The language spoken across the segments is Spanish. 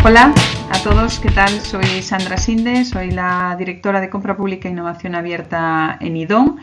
Hola a todos, ¿qué tal? Soy Sandra Sinde, soy la directora de Compra Pública e Innovación Abierta en IDOM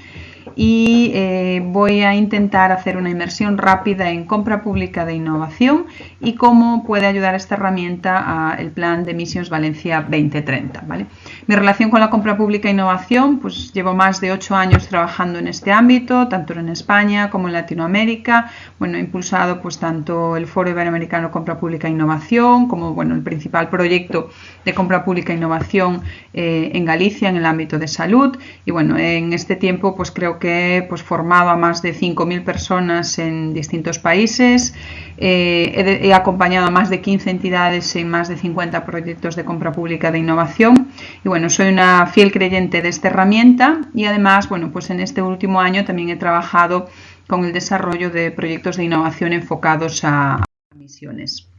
y voy a intentar hacer una inmersión rápida en compra pública de innovación y cómo puede ayudar esta herramienta al plan de Missions Valencia 2030, ¿vale? Mi relación con la compra pública e innovación, pues llevo más de 8 años trabajando en este ámbito, tanto en España como en Latinoamérica. Bueno, he impulsado pues tanto el Foro Iberoamericano Compra Pública e Innovación como bueno, el principal proyecto de compra pública e innovación en Galicia en el ámbito de salud. Y bueno, en este tiempo pues creo que he pues, formado a más de 5.000 personas en distintos países. He acompañado a más de 15 entidades en más de 50 proyectos de compra pública de innovación y bueno, soy una fiel creyente de esta herramienta y además, bueno, pues en este último año también he trabajado con el desarrollo de proyectos de innovación enfocados a misiones.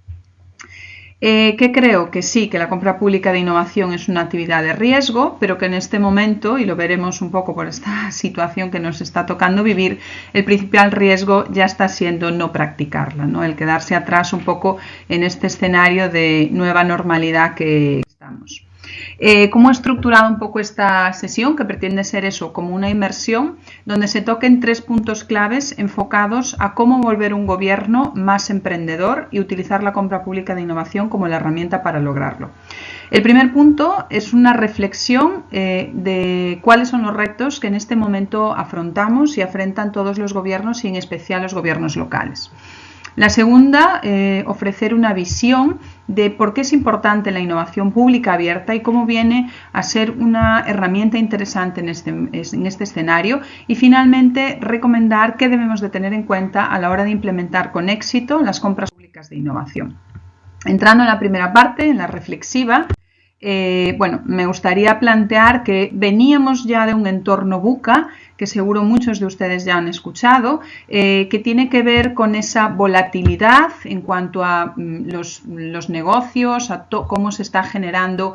¿Qué creo? Que sí, que la compra pública de innovación es una actividad de riesgo, pero que en este momento, y lo veremos un poco por esta situación que nos está tocando vivir, el principal riesgo ya está siendo no practicarla, ¿no? El quedarse atrás un poco en este escenario de nueva normalidad que estamos. ¿Cómo he estructurado un poco esta sesión? Que pretende ser eso, como una inmersión, donde se toquen 3 puntos claves enfocados a cómo volver un gobierno más emprendedor y utilizar la compra pública de innovación como la herramienta para lograrlo. El primer punto es una reflexión de cuáles son los retos que en este momento afrontamos y afrontan todos los gobiernos y en especial los gobiernos locales. La segunda, ofrecer una visión de por qué es importante la innovación pública abierta y cómo viene a ser una herramienta interesante en este escenario. Y finalmente, recomendar qué debemos de tener en cuenta a la hora de implementar con éxito las compras públicas de innovación. Entrando en la primera parte, en la reflexiva, bueno, me gustaría plantear que veníamos ya de un entorno VUCA, que seguro muchos de ustedes ya han escuchado, que tiene que ver con esa volatilidad en cuanto a los negocios, a cómo se está generando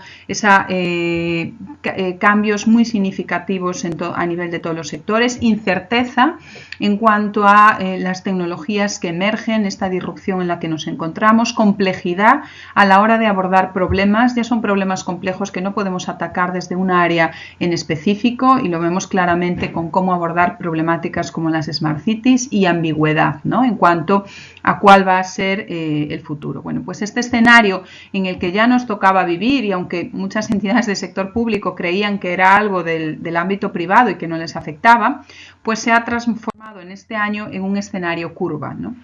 cambios muy significativos a nivel de todos los sectores, incerteza en cuanto a las tecnologías que emergen, esta disrupción en la que nos encontramos, complejidad a la hora de abordar problemas, ya son problemas complejos que no podemos atacar desde un área en específico y lo vemos claramente con cómo abordar problemáticas como las Smart Cities y ambigüedad, ¿no? En cuanto a cuál va a ser el futuro. Bueno, pues este escenario en el que ya nos tocaba vivir y aunque muchas entidades del sector público creían que era algo del ámbito privado y que no les afectaba, pues se ha transformado en este año en un escenario curva, ¿no?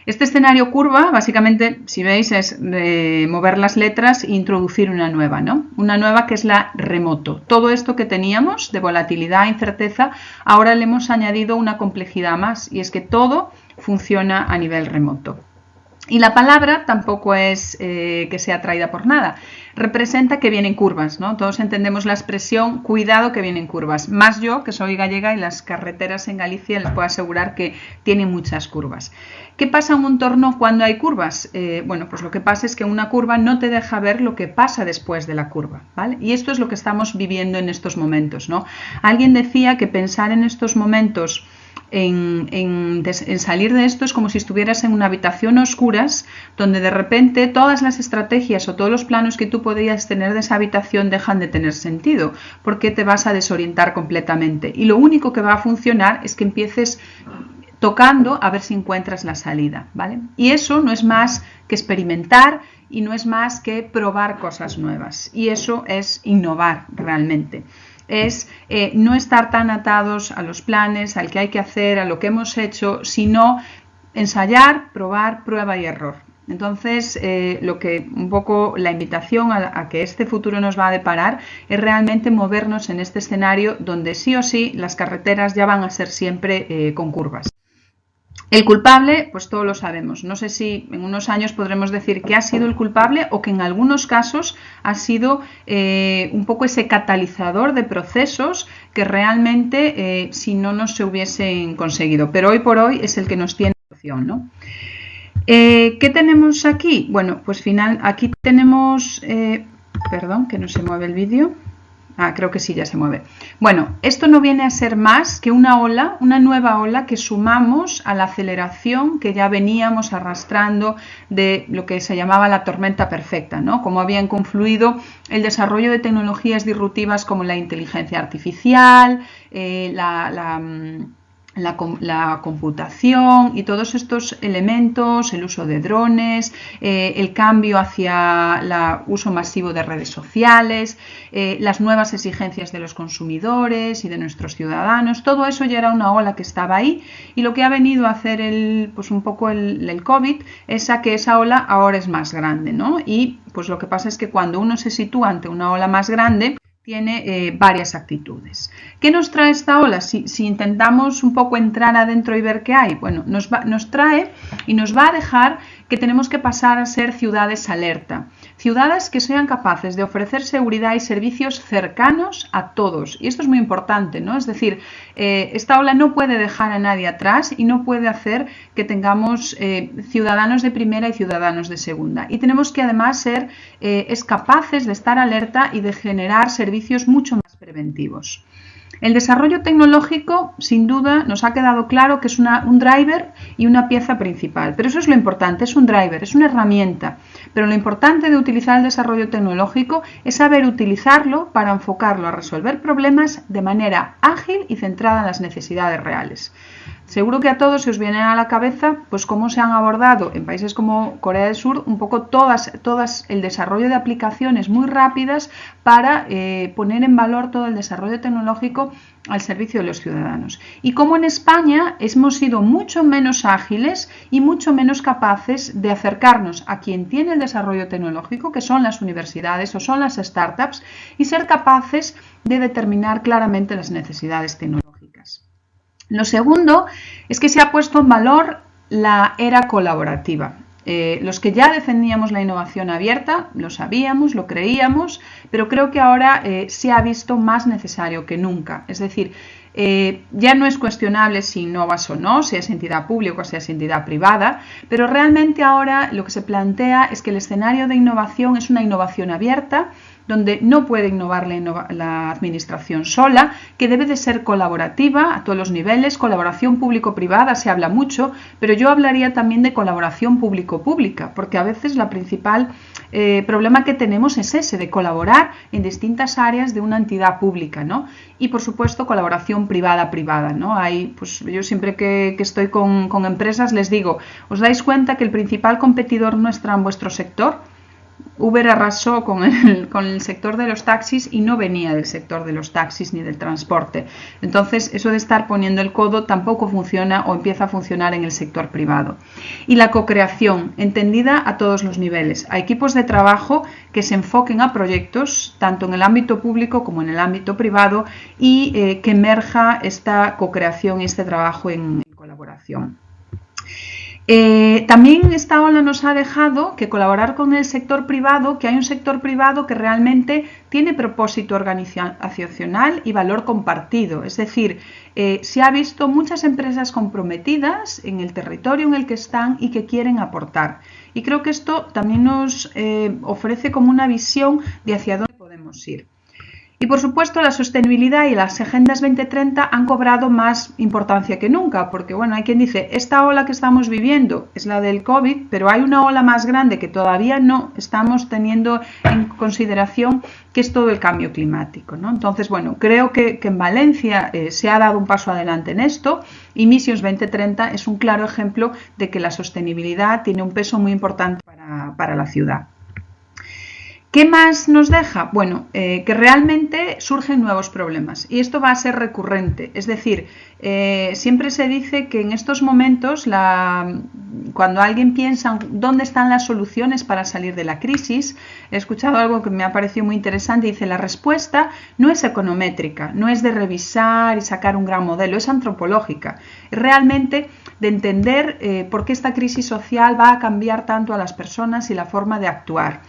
Este escenario curva, básicamente, si veis, es mover las letras e introducir una nueva, ¿no? Una nueva que es la remoto. Todo esto que teníamos de volatilidad e incerteza, ahora le hemos añadido una complejidad más y es que todo funciona a nivel remoto. Y la palabra tampoco es que sea traída por nada. Representa que vienen curvas, ¿no? Todos entendemos la expresión cuidado que vienen curvas. Más yo, que soy gallega y las carreteras en Galicia les puedo asegurar que tienen muchas curvas. ¿Qué pasa en un entorno cuando hay curvas? Bueno, pues lo que pasa es que una curva no te deja ver lo que pasa después de la curva, ¿vale? Y esto es lo que estamos viviendo en estos momentos, ¿no? Alguien decía que pensar en estos momentos en salir de esto es como si estuvieras en una habitación a oscuras donde de repente todas las estrategias o todos los planos que tú podías tener de esa habitación dejan de tener sentido porque te vas a desorientar completamente y lo único que va a funcionar es que empieces tocando a ver si encuentras la salida, ¿vale? Y eso no es más que experimentar y no es más que probar cosas nuevas y eso es innovar realmente. Es no estar tan atados a los planes, al que hay que hacer, a lo que hemos hecho, sino ensayar, probar, prueba y error. Entonces, un poco la invitación a que este futuro nos va a deparar es realmente movernos en este escenario donde sí o sí las carreteras ya van a ser siempre con curvas. El culpable, pues todos lo sabemos. No sé si en unos años podremos decir que ha sido el culpable o que en algunos casos ha sido un poco ese catalizador de procesos que realmente si no se hubiesen conseguido. Pero hoy por hoy es el que nos tiene opción, ¿no? ¿Qué tenemos aquí? Bueno, pues aquí tenemos... perdón, que no se mueve el vídeo. Creo que sí, ya se mueve. Bueno, esto no viene a ser más que una ola, una nueva ola que sumamos a la aceleración que ya veníamos arrastrando de lo que se llamaba la tormenta perfecta, ¿no? Como habían confluido el desarrollo de tecnologías disruptivas como la inteligencia artificial, la computación y todos estos elementos, el uso de drones, el cambio hacia el uso masivo de redes sociales, las nuevas exigencias de los consumidores y de nuestros ciudadanos, todo eso ya era una ola que estaba ahí, y lo que ha venido a hacer un poco el COVID es a que esa ola ahora es más grande, ¿no? Y pues lo que pasa es que cuando uno se sitúa ante una ola más grande, tiene varias actitudes. ¿Qué nos trae esta ola? Si intentamos un poco entrar adentro y ver qué hay, bueno, nos trae y nos va a dejar que tenemos que pasar a ser ciudades alerta. Ciudades que sean capaces de ofrecer seguridad y servicios cercanos a todos. Y esto es muy importante, ¿no? Es decir, esta ola no puede dejar a nadie atrás y no puede hacer que tengamos ciudadanos de primera y ciudadanos de segunda. Y tenemos que además ser capaces de estar alerta y de generar servicios mucho más preventivos. El desarrollo tecnológico, sin duda, nos ha quedado claro que es un driver y una pieza principal. Pero eso es lo importante, es un driver, es una herramienta. Pero lo importante de utilizar el desarrollo tecnológico es saber utilizarlo para enfocarlo a resolver problemas de manera ágil y centrada en las necesidades reales. Seguro que a todos se os viene a la cabeza pues cómo se han abordado en países como Corea del Sur un poco todas el desarrollo de aplicaciones muy rápidas para poner en valor todo el desarrollo tecnológico al servicio de los ciudadanos. Y como en España hemos sido mucho menos ágiles y mucho menos capaces de acercarnos a quien tiene el desarrollo tecnológico, que son las universidades o son las startups, y ser capaces de determinar claramente las necesidades tecnológicas. Lo segundo es que se ha puesto en valor la era colaborativa. Los que ya defendíamos la innovación abierta, lo sabíamos, lo creíamos, pero creo que ahora se ha visto más necesario que nunca. Es decir, ya no es cuestionable si innovas o no, si es entidad pública o si es entidad privada, pero realmente ahora lo que se plantea es que el escenario de innovación es una innovación abierta, donde no puede innovar la administración sola, que debe de ser colaborativa a todos los niveles, colaboración público-privada, se habla mucho, pero yo hablaría también de colaboración público-pública, porque a veces la principal problema que tenemos es ese, de colaborar en distintas áreas de una entidad pública, ¿no? Y por supuesto colaboración privada-privada, ¿no? Pues yo siempre que estoy con empresas les digo, ¿os dais cuenta que el principal competidor no está en vuestro sector? Uber arrasó con el sector de los taxis y no venía del sector de los taxis ni del transporte. Entonces, eso de estar poniendo el codo tampoco funciona o empieza a funcionar en el sector privado. Y la co-creación, entendida a todos los niveles, a equipos de trabajo que se enfoquen a proyectos, tanto en el ámbito público como en el ámbito privado, y que emerja esta co-creación y este trabajo en colaboración. También esta ola nos ha dejado que colaborar con el sector privado, que hay un sector privado que realmente tiene propósito organizacional y valor compartido. Es decir, se ha visto muchas empresas comprometidas en el territorio en el que están y que quieren aportar. Y creo que esto también nos ofrece como una visión de hacia dónde podemos ir. Y por supuesto la sostenibilidad y las agendas 2030 han cobrado más importancia que nunca, porque bueno, hay quien dice, esta ola que estamos viviendo es la del COVID, pero hay una ola más grande que todavía no estamos teniendo en consideración, que es todo el cambio climático, ¿no? Entonces, bueno, creo que en Valencia se ha dado un paso adelante en esto, y Missions 2030 es un claro ejemplo de que la sostenibilidad tiene un peso muy importante para la ciudad. ¿Qué más nos deja? Bueno, que realmente surgen nuevos problemas y esto va a ser recurrente. Es decir, siempre se dice que en estos momentos, cuando alguien piensa dónde están las soluciones para salir de la crisis, he escuchado algo que me ha parecido muy interesante, dice la respuesta no es econométrica, no es de revisar y sacar un gran modelo, es antropológica. Es realmente de entender por qué esta crisis social va a cambiar tanto a las personas y la forma de actuar.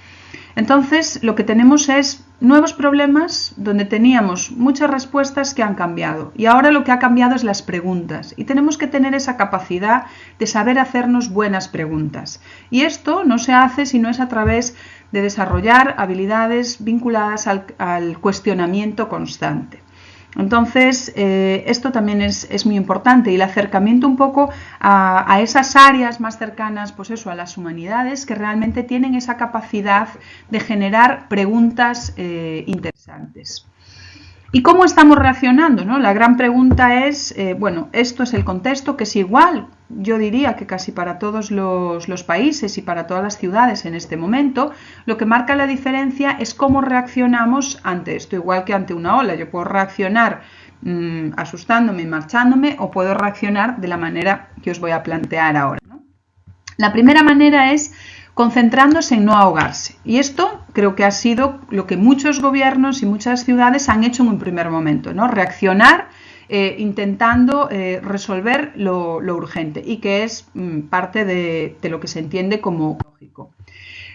Entonces, lo que tenemos es nuevos problemas donde teníamos muchas respuestas que han cambiado y ahora lo que ha cambiado es las preguntas y tenemos que tener esa capacidad de saber hacernos buenas preguntas. Y esto no se hace si no es a través de desarrollar habilidades vinculadas al cuestionamiento constante. Entonces, esto también es muy importante, y el acercamiento un poco a esas áreas más cercanas, pues eso, a las humanidades, que realmente tienen esa capacidad de generar preguntas interesantes. ¿Y cómo estamos reaccionando, ¿no? La gran pregunta es, bueno, esto es el contexto, que es igual, yo diría que casi para todos los países y para todas las ciudades en este momento. Lo que marca la diferencia es cómo reaccionamos ante esto, igual que ante una ola. Yo puedo reaccionar asustándome y marchándome, o puedo reaccionar de la manera que os voy a plantear ahora, ¿no? La primera manera es concentrándose en no ahogarse. Y esto creo que ha sido lo que muchos gobiernos y muchas ciudades han hecho en un primer momento, ¿no? Reaccionar intentando resolver lo urgente, y que es parte de lo que se entiende como lógico.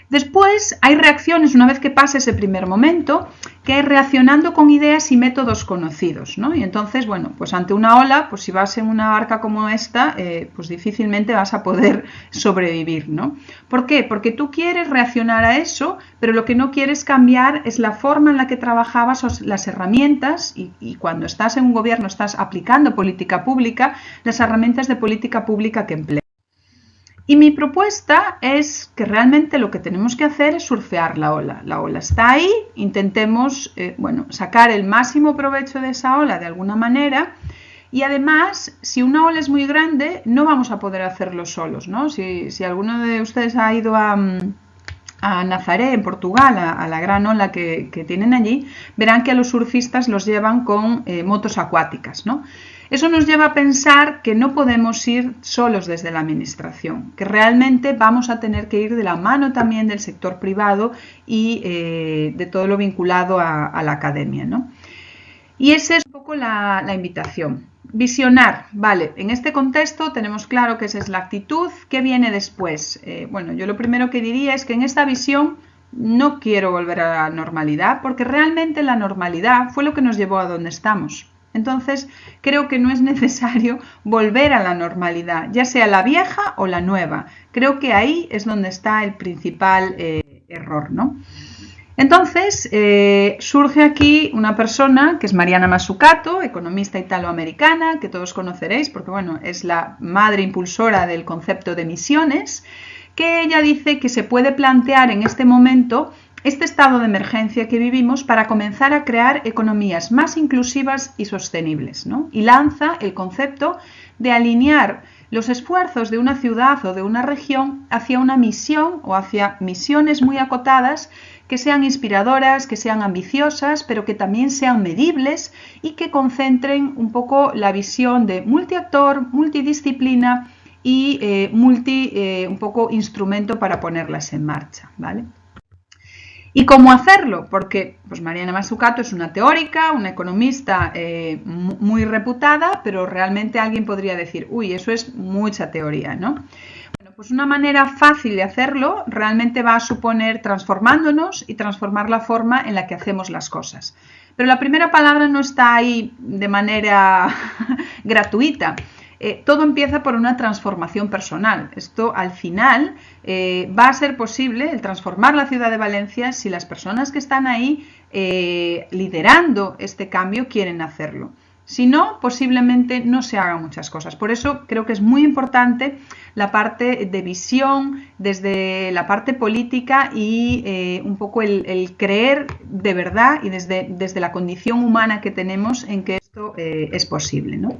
Después hay reacciones, una vez que pasa ese primer momento, que es reaccionando con ideas y métodos conocidos, ¿no? Y entonces, bueno, pues ante una ola, pues si vas en una barca como esta, pues difícilmente vas a poder sobrevivir, ¿no? ¿Por qué? Porque tú quieres reaccionar a eso, pero lo que no quieres cambiar es la forma en la que trabajabas, o las herramientas, y cuando estás en un gobierno estás aplicando política pública, las herramientas de política pública que empleas. Y mi propuesta es que realmente lo que tenemos que hacer es surfear la ola. La ola está ahí, intentemos bueno, sacar el máximo provecho de esa ola de alguna manera. Y además, si una ola es muy grande, no vamos a poder hacerlo solos, ¿no? Si alguno de ustedes ha ido a Nazaré, en Portugal, a la gran ola que tienen allí, verán que a los surfistas los llevan con motos acuáticas, ¿no? Eso nos lleva a pensar que no podemos ir solos desde la administración, que realmente vamos a tener que ir de la mano también del sector privado y de todo lo vinculado a la academia, ¿no? Y esa es un poco la invitación. Visionar, vale, en este contexto tenemos claro que esa es la actitud. ¿Qué viene después? Bueno, yo lo primero que diría es que en esta visión no quiero volver a la normalidad, porque realmente la normalidad fue lo que nos llevó a donde estamos. Entonces, creo que no es necesario volver a la normalidad, ya sea la vieja o la nueva. Creo que ahí es donde está el principal error, ¿no? Entonces, surge aquí una persona que es Mariana Mazzucato, economista italoamericana, que todos conoceréis porque, bueno, es la madre impulsora del concepto de emisiones, que ella dice que se puede plantear en este momento este estado de emergencia que vivimos para comenzar a crear economías más inclusivas y sostenibles, ¿no? Y lanza el concepto de alinear los esfuerzos de una ciudad o de una región hacia una misión o hacia misiones muy acotadas, que sean inspiradoras, que sean ambiciosas, pero que también sean medibles y que concentren un poco la visión de multiactor, multidisciplina y un poco instrumento para ponerlas en marcha, ¿vale? ¿Y cómo hacerlo? Porque pues Mariana Mazzucato es una teórica, una economista muy reputada, pero realmente alguien podría decir, uy, eso es mucha teoría, ¿no? Bueno, pues una manera fácil de hacerlo realmente va a suponer transformándonos y transformar la forma en la que hacemos las cosas. Pero la primera palabra no está ahí de manera gratuita. Todo empieza por una transformación personal. Esto al final va a ser posible el transformar la ciudad de Valencia si las personas que están ahí liderando este cambio quieren hacerlo. Si no, posiblemente no se hagan muchas cosas. Por eso creo que es muy importante la parte de visión desde la parte política y un poco el creer de verdad y desde la condición humana que tenemos en que esto es posible, ¿no?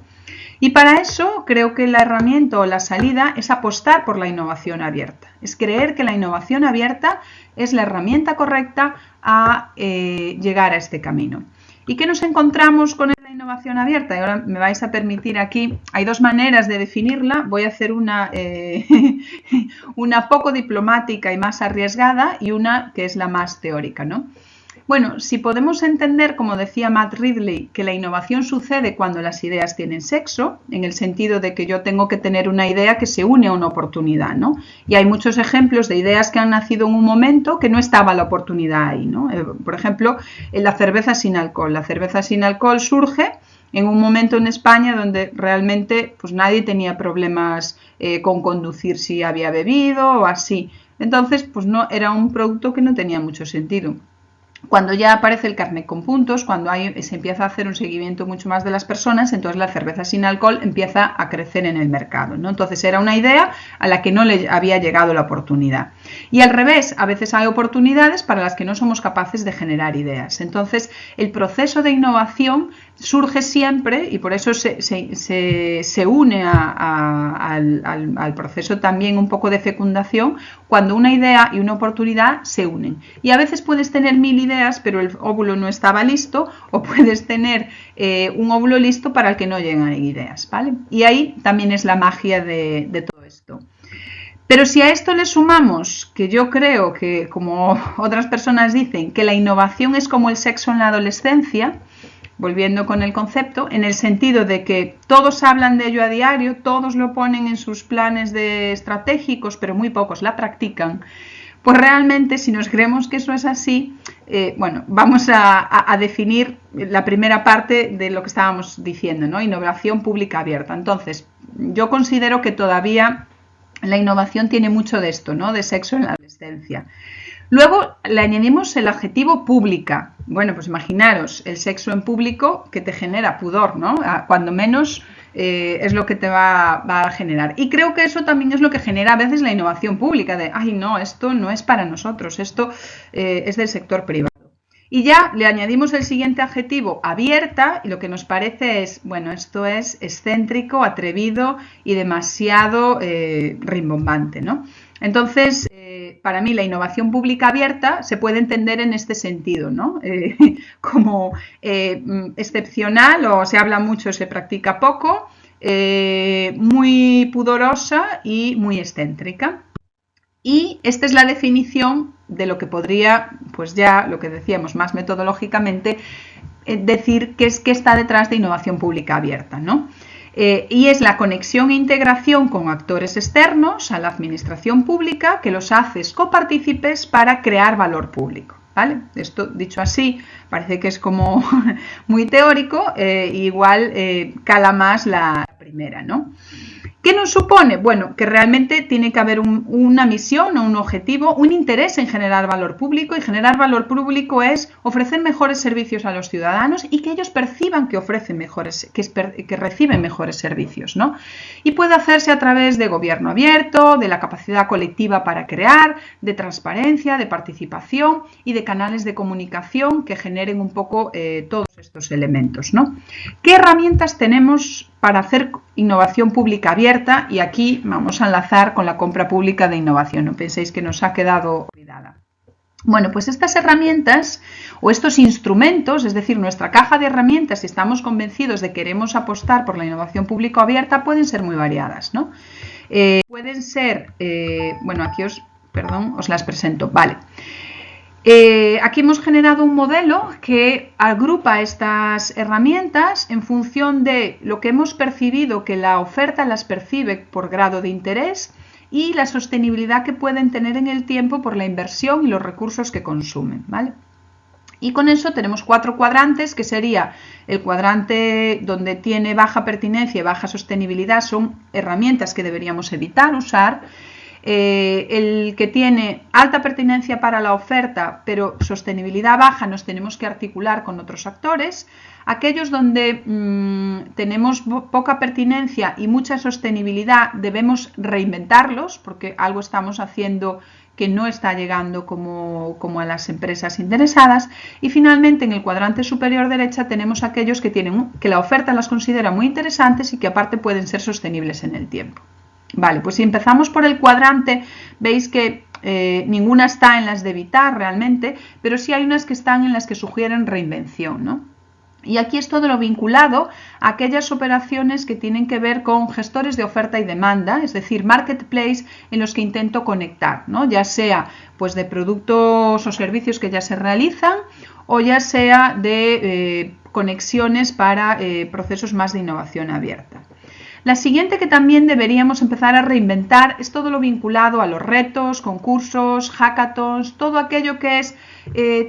Y para eso creo que la herramienta o la salida es apostar por la innovación abierta. Es creer que la innovación abierta es la herramienta correcta a llegar a este camino. ¿Y qué nos encontramos con la innovación abierta? Y ahora me vais a permitir aquí, hay dos maneras de definirla. Voy a hacer una poco diplomática y más arriesgada y una que es la más teórica, ¿no? Bueno, si podemos entender, como decía Matt Ridley, que la innovación sucede cuando las ideas tienen sexo, en el sentido de que yo tengo que tener una idea que se une a una oportunidad, ¿no? Y hay muchos ejemplos de ideas que han nacido en un momento que no estaba la oportunidad ahí, ¿no? Por ejemplo, la cerveza sin alcohol. La cerveza sin alcohol surge en un momento en España donde realmente pues nadie tenía problemas con conducir si había bebido o así. Entonces, pues no, era un producto que no tenía mucho sentido. Cuando ya aparece el carnet con puntos, cuando se empieza a hacer un seguimiento mucho más de las personas, entonces la cerveza sin alcohol empieza a crecer en el mercado, ¿no? Entonces era una idea a la que no le había llegado la oportunidad. Y al revés, a veces hay oportunidades para las que no somos capaces de generar ideas. Entonces el proceso de innovación surge siempre, y por eso se une al proceso también un poco de fecundación, cuando una idea y una oportunidad se unen. Y a veces puedes tener 1000 ideas, pero el óvulo no estaba listo, o puedes tener un óvulo listo para el que no llegan ideas, ¿vale? Y ahí también es la magia de todo esto. Pero si a esto le sumamos, que yo creo que, como otras personas dicen, que la innovación es como el sexo en la adolescencia, volviendo con el concepto, en el sentido de que todos hablan de ello a diario, todos lo ponen en sus planes estratégicos, pero muy pocos la practican, pues realmente si nos creemos que eso es así, bueno, vamos a definir la primera parte de lo que estábamos diciendo, ¿no? Innovación pública abierta. Entonces, yo considero que todavía la innovación tiene mucho de esto, ¿no? De sexo en la adolescencia. Luego le añadimos el adjetivo pública. Bueno, pues imaginaros el sexo en público que te genera pudor, ¿no? Cuando menos es lo que te va a generar. Y creo que eso también es lo que genera a veces la innovación pública, de, ay, no, esto no es para nosotros, esto es del sector privado. Y ya le añadimos el siguiente adjetivo, abierta, y lo que nos parece es, bueno, esto es excéntrico, atrevido y demasiado rimbombante, ¿no? Entonces, para mí la innovación pública abierta se puede entender en este sentido, ¿no? Como excepcional, o se habla mucho, se practica poco, muy pudorosa y muy excéntrica. Y esta es la definición de lo que podría, pues ya lo que decíamos más metodológicamente, decir que es que está detrás de innovación pública abierta, ¿no? Y es la conexión e integración con actores externos a la administración pública que los haces copartícipes para crear valor público, ¿vale? Esto, dicho así, parece que es como muy teórico, igual cala más la primera, ¿no? ¿Qué nos supone? Bueno, que realmente tiene que haber una misión o un objetivo, un interés en generar valor público, y generar valor público es ofrecer mejores servicios a los ciudadanos y que ellos perciban que que reciben mejores servicios, ¿no? Y puede hacerse a través de gobierno abierto, de la capacidad colectiva para crear, de transparencia, de participación y de canales de comunicación que generen un poco todos estos elementos, ¿no? ¿Qué herramientas tenemos para hacer innovación pública abierta? Y aquí vamos a enlazar con la compra pública de innovación, no penséis que nos ha quedado olvidada. Bueno, pues estas herramientas o estos instrumentos, es decir, nuestra caja de herramientas, si estamos convencidos de que queremos apostar por la innovación pública abierta, pueden ser muy variadas, ¿no? Pueden ser, bueno, aquí os las presento, vale. Aquí hemos generado un modelo que agrupa estas herramientas en función de lo que hemos percibido que la oferta las percibe por grado de interés y la sostenibilidad que pueden tener en el tiempo por la inversión y los recursos que consumen, ¿vale? Y con eso tenemos 4 cuadrantes, que sería el cuadrante donde tiene baja pertinencia y baja sostenibilidad, son herramientas que deberíamos evitar usar. El que tiene alta pertinencia para la oferta pero sostenibilidad baja, nos tenemos que articular con otros actores. Aquellos donde tenemos poca pertinencia y mucha sostenibilidad, debemos reinventarlos porque algo estamos haciendo que no está llegando como a las empresas interesadas. Y finalmente, en el cuadrante superior derecha tenemos aquellos que la oferta las considera muy interesantes y que aparte pueden ser sostenibles en el tiempo. Vale, pues si empezamos por el cuadrante, veis que ninguna está en las de evitar realmente, pero sí hay unas que están en las que sugieren reinvención, ¿no? Y aquí es todo lo vinculado a aquellas operaciones que tienen que ver con gestores de oferta y demanda, es decir, marketplace en los que intento conectar, ¿no? Ya sea pues de productos o servicios que ya se realizan o ya sea de conexiones para procesos más de innovación abierta. La siguiente que también deberíamos empezar a reinventar es todo lo vinculado a los retos, concursos, hackathons, todo aquello que es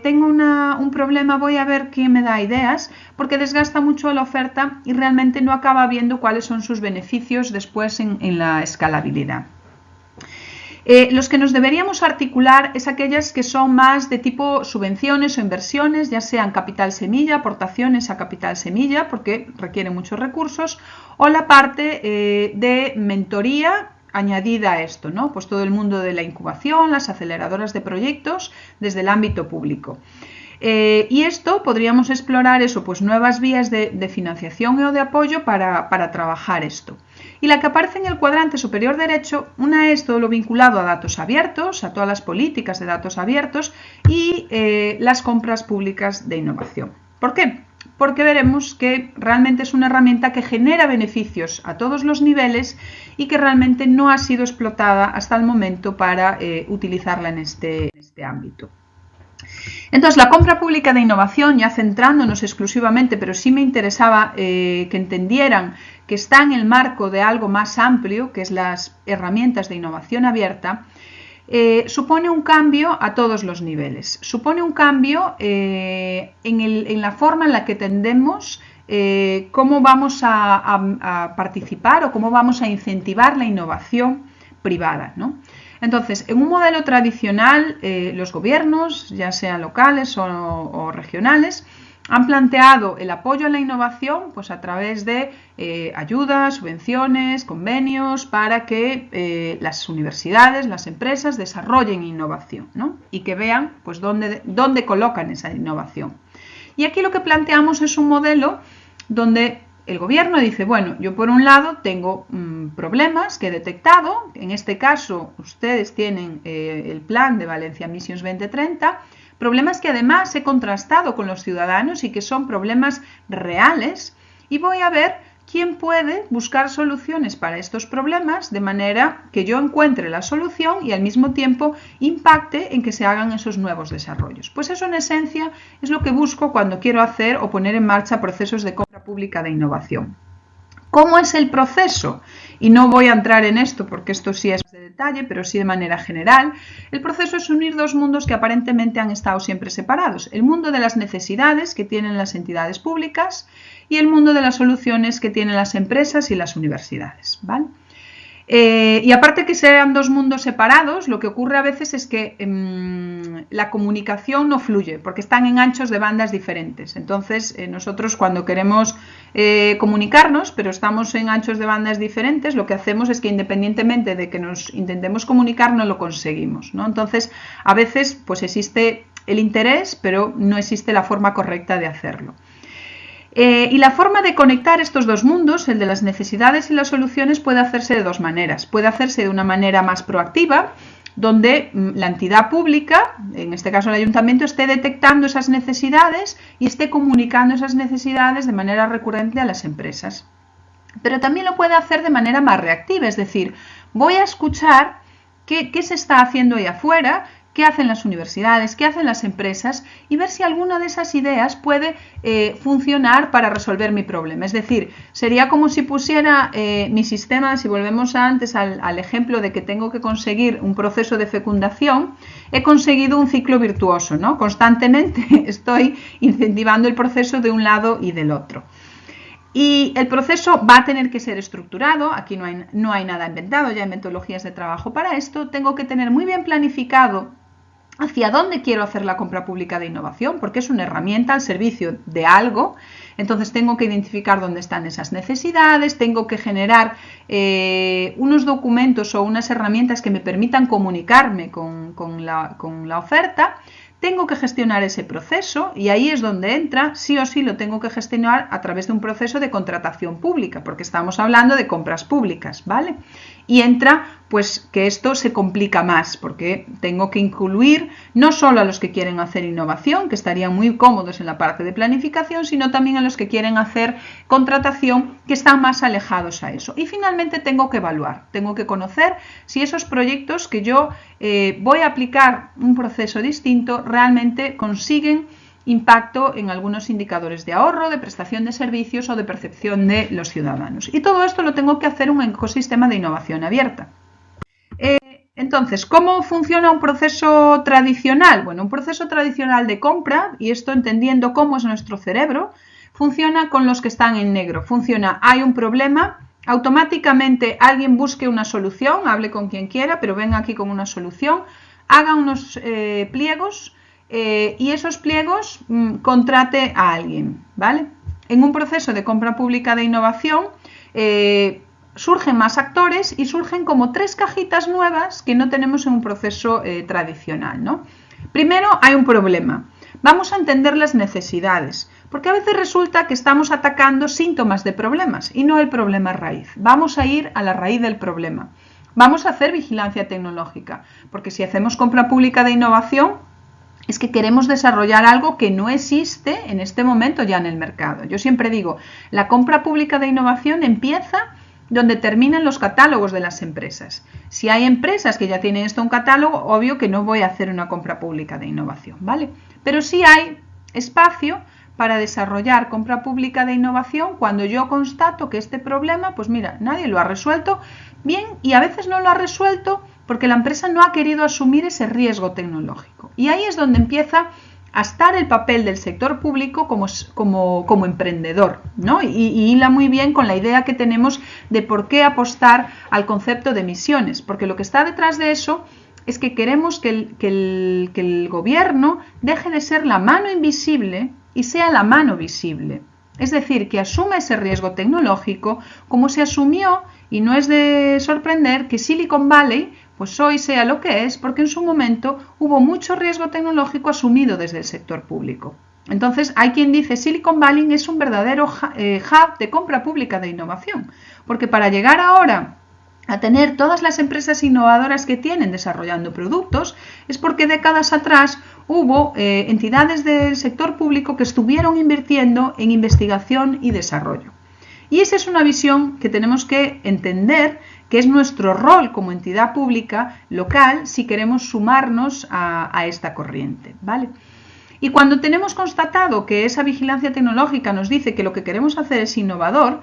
tengo un problema, voy a ver quién me da ideas, porque desgasta mucho la oferta y realmente no acaba viendo cuáles son sus beneficios después en la escalabilidad. Los que nos deberíamos articular es aquellas que son más de tipo subvenciones o inversiones, ya sean capital semilla, aportaciones a capital semilla, porque requiere muchos recursos, o la parte de mentoría añadida a esto, ¿no? Pues todo el mundo de la incubación, las aceleradoras de proyectos desde el ámbito público. Y esto podríamos explorar eso, pues nuevas vías de financiación o de apoyo para trabajar esto. Y la que aparece en el cuadrante superior derecho, una es todo lo vinculado a datos abiertos, a todas las políticas de datos abiertos y las compras públicas de innovación. ¿Por qué? Porque veremos que realmente es una herramienta que genera beneficios a todos los niveles y que realmente no ha sido explotada hasta el momento para utilizarla en este ámbito. Entonces, la compra pública de innovación, ya centrándonos exclusivamente, pero sí me interesaba que entendieran que está en el marco de algo más amplio, que es las herramientas de innovación abierta, supone un cambio a todos los niveles. Supone un cambio en la forma en la que tendemos cómo vamos a participar o cómo vamos a incentivar la innovación privada, ¿no? Entonces, en un modelo tradicional, los gobiernos, ya sean locales o regionales, han planteado el apoyo a la innovación pues, a través de ayudas, subvenciones, convenios, para que las universidades, las empresas desarrollen innovación, ¿no? Y que vean pues, dónde colocan esa innovación. Y aquí lo que planteamos es un modelo donde el gobierno dice, bueno, yo por un lado tengo problemas que he detectado, en este caso ustedes tienen el plan de Valencia Missions 2030, problemas que además he contrastado con los ciudadanos y que son problemas reales y voy a ver quién puede buscar soluciones para estos problemas de manera que yo encuentre la solución y al mismo tiempo impacte en que se hagan esos nuevos desarrollos. Pues eso en esencia es lo que busco cuando quiero hacer o poner en marcha procesos de compra pública de innovación. ¿Cómo es el proceso? Y no voy a entrar en esto porque esto sí es de detalle, pero sí de manera general. El proceso es unir dos mundos que aparentemente han estado siempre separados. El mundo de las necesidades que tienen las entidades públicas y el mundo de las soluciones que tienen las empresas y las universidades, ¿vale? Y aparte que sean dos mundos separados, lo que ocurre a veces es que la comunicación no fluye porque están en anchos de bandas diferentes. Entonces, nosotros cuando queremos comunicarnos, pero estamos en anchos de bandas diferentes, lo que hacemos es que independientemente de que nos intentemos comunicar, no lo conseguimos, ¿no? Entonces, a veces pues existe el interés, pero no existe la forma correcta de hacerlo. Y la forma de conectar estos dos mundos, el de las necesidades y las soluciones, puede hacerse de dos maneras. Puede hacerse de una manera más proactiva, donde la entidad pública, en este caso el ayuntamiento, esté detectando esas necesidades y esté comunicando esas necesidades de manera recurrente a las empresas. Pero también lo puede hacer de manera más reactiva, es decir, voy a escuchar qué se está haciendo ahí afuera, qué hacen las universidades, qué hacen las empresas y ver si alguna de esas ideas puede funcionar para resolver mi problema. Es decir, sería como si pusiera mi sistema, si volvemos antes al ejemplo de que tengo que conseguir un proceso de fecundación, he conseguido un ciclo virtuoso, ¿no? Constantemente estoy incentivando el proceso de un lado y del otro. Y el proceso va a tener que ser estructurado, aquí no hay nada inventado, ya hay metodologías de trabajo para esto, tengo que tener muy bien planificado hacia dónde quiero hacer la compra pública de innovación, porque es una herramienta al servicio de algo, entonces tengo que identificar dónde están esas necesidades, tengo que generar unos documentos o unas herramientas que me permitan comunicarme con la oferta. Tengo que gestionar ese proceso y ahí es donde entra, sí o sí lo tengo que gestionar a través de un proceso de contratación pública, porque estamos hablando de compras públicas, ¿vale? Y entra, pues, que esto se complica más, porque tengo que incluir no solo a los que quieren hacer innovación, que estarían muy cómodos en la parte de planificación, sino también a los que quieren hacer contratación, que están más alejados a eso. Y finalmente tengo que evaluar, tengo que conocer si esos proyectos que yo voy a aplicar un proceso distinto realmente consiguen impacto en algunos indicadores de ahorro, de prestación de servicios o de percepción de los ciudadanos. Y todo esto lo tengo que hacer en un ecosistema de innovación abierta. Entonces, ¿cómo funciona un proceso tradicional? Bueno, un proceso tradicional de compra, y esto entendiendo cómo es nuestro cerebro, funciona con los que están en negro. Funciona, hay un problema, automáticamente alguien busque una solución, hable con quien quiera, pero venga aquí con una solución, haga unos pliegos y esos pliegos contrate a alguien, ¿vale? En un proceso de compra pública de innovación surgen más actores y surgen como 3 cajitas nuevas que no tenemos en un proceso tradicional, ¿no? Primero hay un problema. Vamos a entender las necesidades, porque a veces resulta que estamos atacando síntomas de problemas y no el problema raíz. Vamos a ir a la raíz del problema. Vamos a hacer vigilancia tecnológica, porque si hacemos compra pública de innovación, es que queremos desarrollar algo que no existe en este momento ya en el mercado. Yo siempre digo, la compra pública de innovación empieza donde terminan los catálogos de las empresas. Si hay empresas que ya tienen esto en un catálogo, obvio que no voy a hacer una compra pública de innovación, ¿vale? Pero sí hay espacio para desarrollar compra pública de innovación cuando yo constato que este problema, pues mira, nadie lo ha resuelto bien y a veces no lo ha resuelto porque la empresa no ha querido asumir ese riesgo tecnológico. Y ahí es donde empieza a estar el papel del sector público como emprendedor, ¿no? Y hila muy bien con la idea que tenemos de por qué apostar al concepto de misiones, porque lo que está detrás de eso es que queremos que el gobierno deje de ser la mano invisible y sea la mano visible. Es decir, que asuma ese riesgo tecnológico como se asumió, y no es de sorprender que Silicon Valley pues hoy sea lo que es, porque en su momento hubo mucho riesgo tecnológico asumido desde el sector público. Entonces hay quien dice Silicon Valley es un verdadero hub de compra pública de innovación, porque para llegar ahora a tener todas las empresas innovadoras que tienen desarrollando productos, es porque décadas atrás hubo entidades del sector público que estuvieron invirtiendo en investigación y desarrollo. Y esa es una visión que tenemos que entender, que es nuestro rol como entidad pública local si queremos sumarnos a esta corriente, ¿vale? Y cuando tenemos constatado que esa vigilancia tecnológica nos dice que lo que queremos hacer es innovador,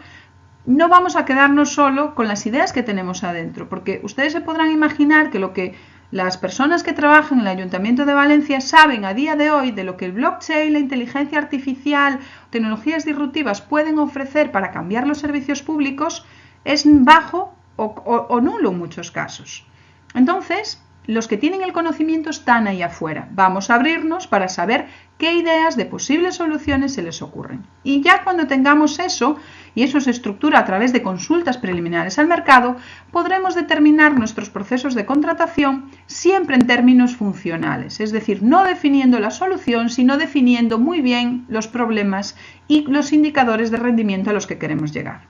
no vamos a quedarnos solo con las ideas que tenemos adentro, porque ustedes se podrán imaginar que lo que las personas que trabajan en el Ayuntamiento de Valencia saben a día de hoy de lo que el blockchain, la inteligencia artificial, tecnologías disruptivas pueden ofrecer para cambiar los servicios públicos es bajo o nulo en muchos casos. Entonces, los que tienen el conocimiento están ahí afuera. Vamos a abrirnos para saber qué ideas de posibles soluciones se les ocurren. Y ya cuando tengamos eso, y eso se estructura a través de consultas preliminares al mercado, podremos determinar nuestros procesos de contratación siempre en términos funcionales, es decir, no definiendo la solución, sino definiendo muy bien los problemas y los indicadores de rendimiento a los que queremos llegar.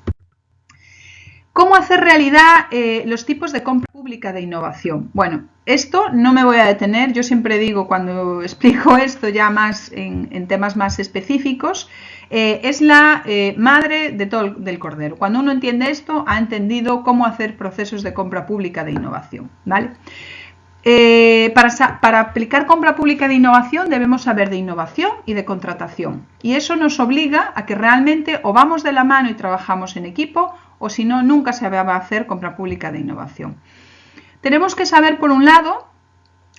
¿Cómo hacer realidad los tipos de compra pública de innovación? Bueno, esto no me voy a detener, yo siempre digo cuando explico esto ya más en temas más específicos, es la madre de todo del cordero. Cuando uno entiende esto, ha entendido cómo hacer procesos de compra pública de innovación, ¿vale? Para aplicar compra pública de innovación debemos saber de innovación y de contratación. Y eso nos obliga a que realmente o vamos de la mano y trabajamos en equipo, o si no, nunca se va a hacer compra pública de innovación. Tenemos que saber, por un lado,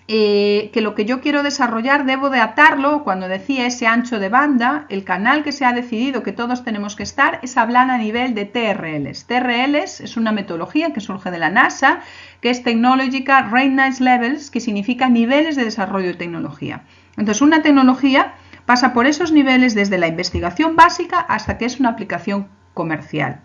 que lo que yo quiero desarrollar debo de atarlo, cuando decía ese ancho de banda, el canal que se ha decidido que todos tenemos que estar es hablar a nivel de TRLs. TRLs es una metodología que surge de la NASA, que es Technological Readiness Levels, que significa niveles de desarrollo de tecnología. Entonces, una tecnología pasa por esos niveles desde la investigación básica hasta que es una aplicación comercial.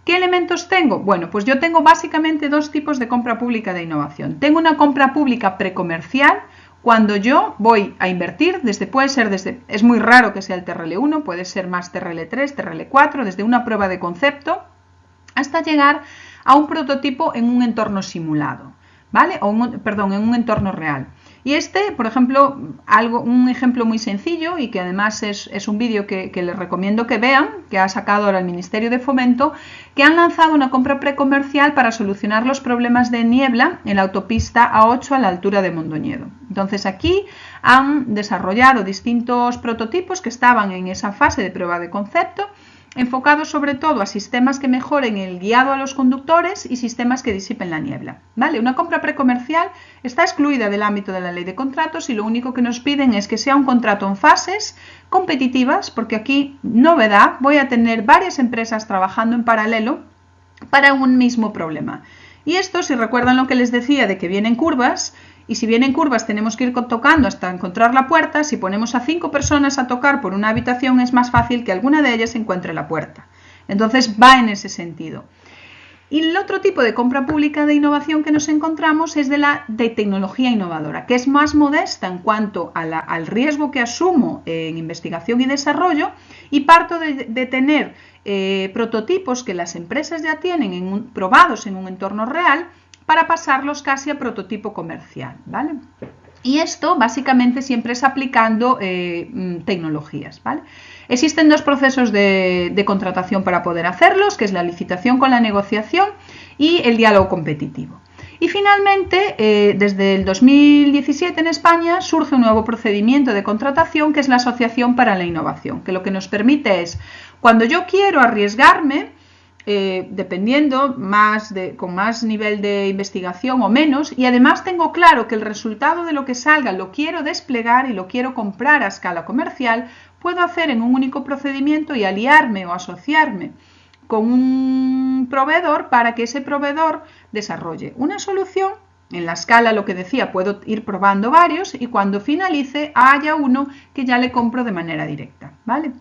¿Qué elementos tengo? Bueno, pues yo tengo básicamente dos tipos de compra pública de innovación. Tengo una compra pública precomercial, cuando yo voy a invertir, es muy raro que sea el TRL1, puede ser más TRL3, TRL4, desde una prueba de concepto hasta llegar a un prototipo en un entorno simulado, ¿vale? En un entorno real. Y por ejemplo, un ejemplo muy sencillo y que además es un vídeo que les recomiendo que vean, que ha sacado ahora el Ministerio de Fomento, que han lanzado una compra precomercial para solucionar los problemas de niebla en la autopista A8 a la altura de Mondoñedo. Entonces aquí han desarrollado distintos prototipos que estaban en esa fase de prueba de concepto, enfocados sobre todo a sistemas que mejoren el guiado a los conductores y sistemas que disipen la niebla, ¿vale? Una compra precomercial está excluida del ámbito de la ley de contratos y lo único que nos piden es que sea un contrato en fases competitivas, porque aquí, novedad, voy a tener varias empresas trabajando en paralelo para un mismo problema. Y esto, si recuerdan lo que les decía de que vienen curvas, y si vienen curvas tenemos que ir tocando hasta encontrar la puerta, si ponemos a 5 personas a tocar por una habitación es más fácil que alguna de ellas encuentre la puerta. Entonces va en ese sentido. Y el otro tipo de compra pública de innovación que nos encontramos es de tecnología innovadora, que es más modesta en cuanto al riesgo que asumo en investigación y desarrollo, y parto de tener prototipos que las empresas ya tienen probados en un entorno real para pasarlos casi a prototipo comercial, ¿vale? Y esto básicamente siempre es aplicando tecnologías, ¿vale? Existen dos procesos de contratación para poder hacerlos, que es la licitación con la negociación y el diálogo competitivo. Y finalmente, desde el 2017 en España surge un nuevo procedimiento de contratación que es la Asociación para la Innovación, que lo que nos permite es, cuando yo quiero arriesgarme, dependiendo con más nivel de investigación o menos, y además tengo claro que el resultado de lo que salga lo quiero desplegar y lo quiero comprar a escala comercial, puedo hacer en un único procedimiento y aliarme o asociarme con un proveedor para que ese proveedor desarrolle una solución. En la escala, lo que decía, puedo ir probando varios y cuando finalice haya uno que ya le compro de manera directa, ¿vale?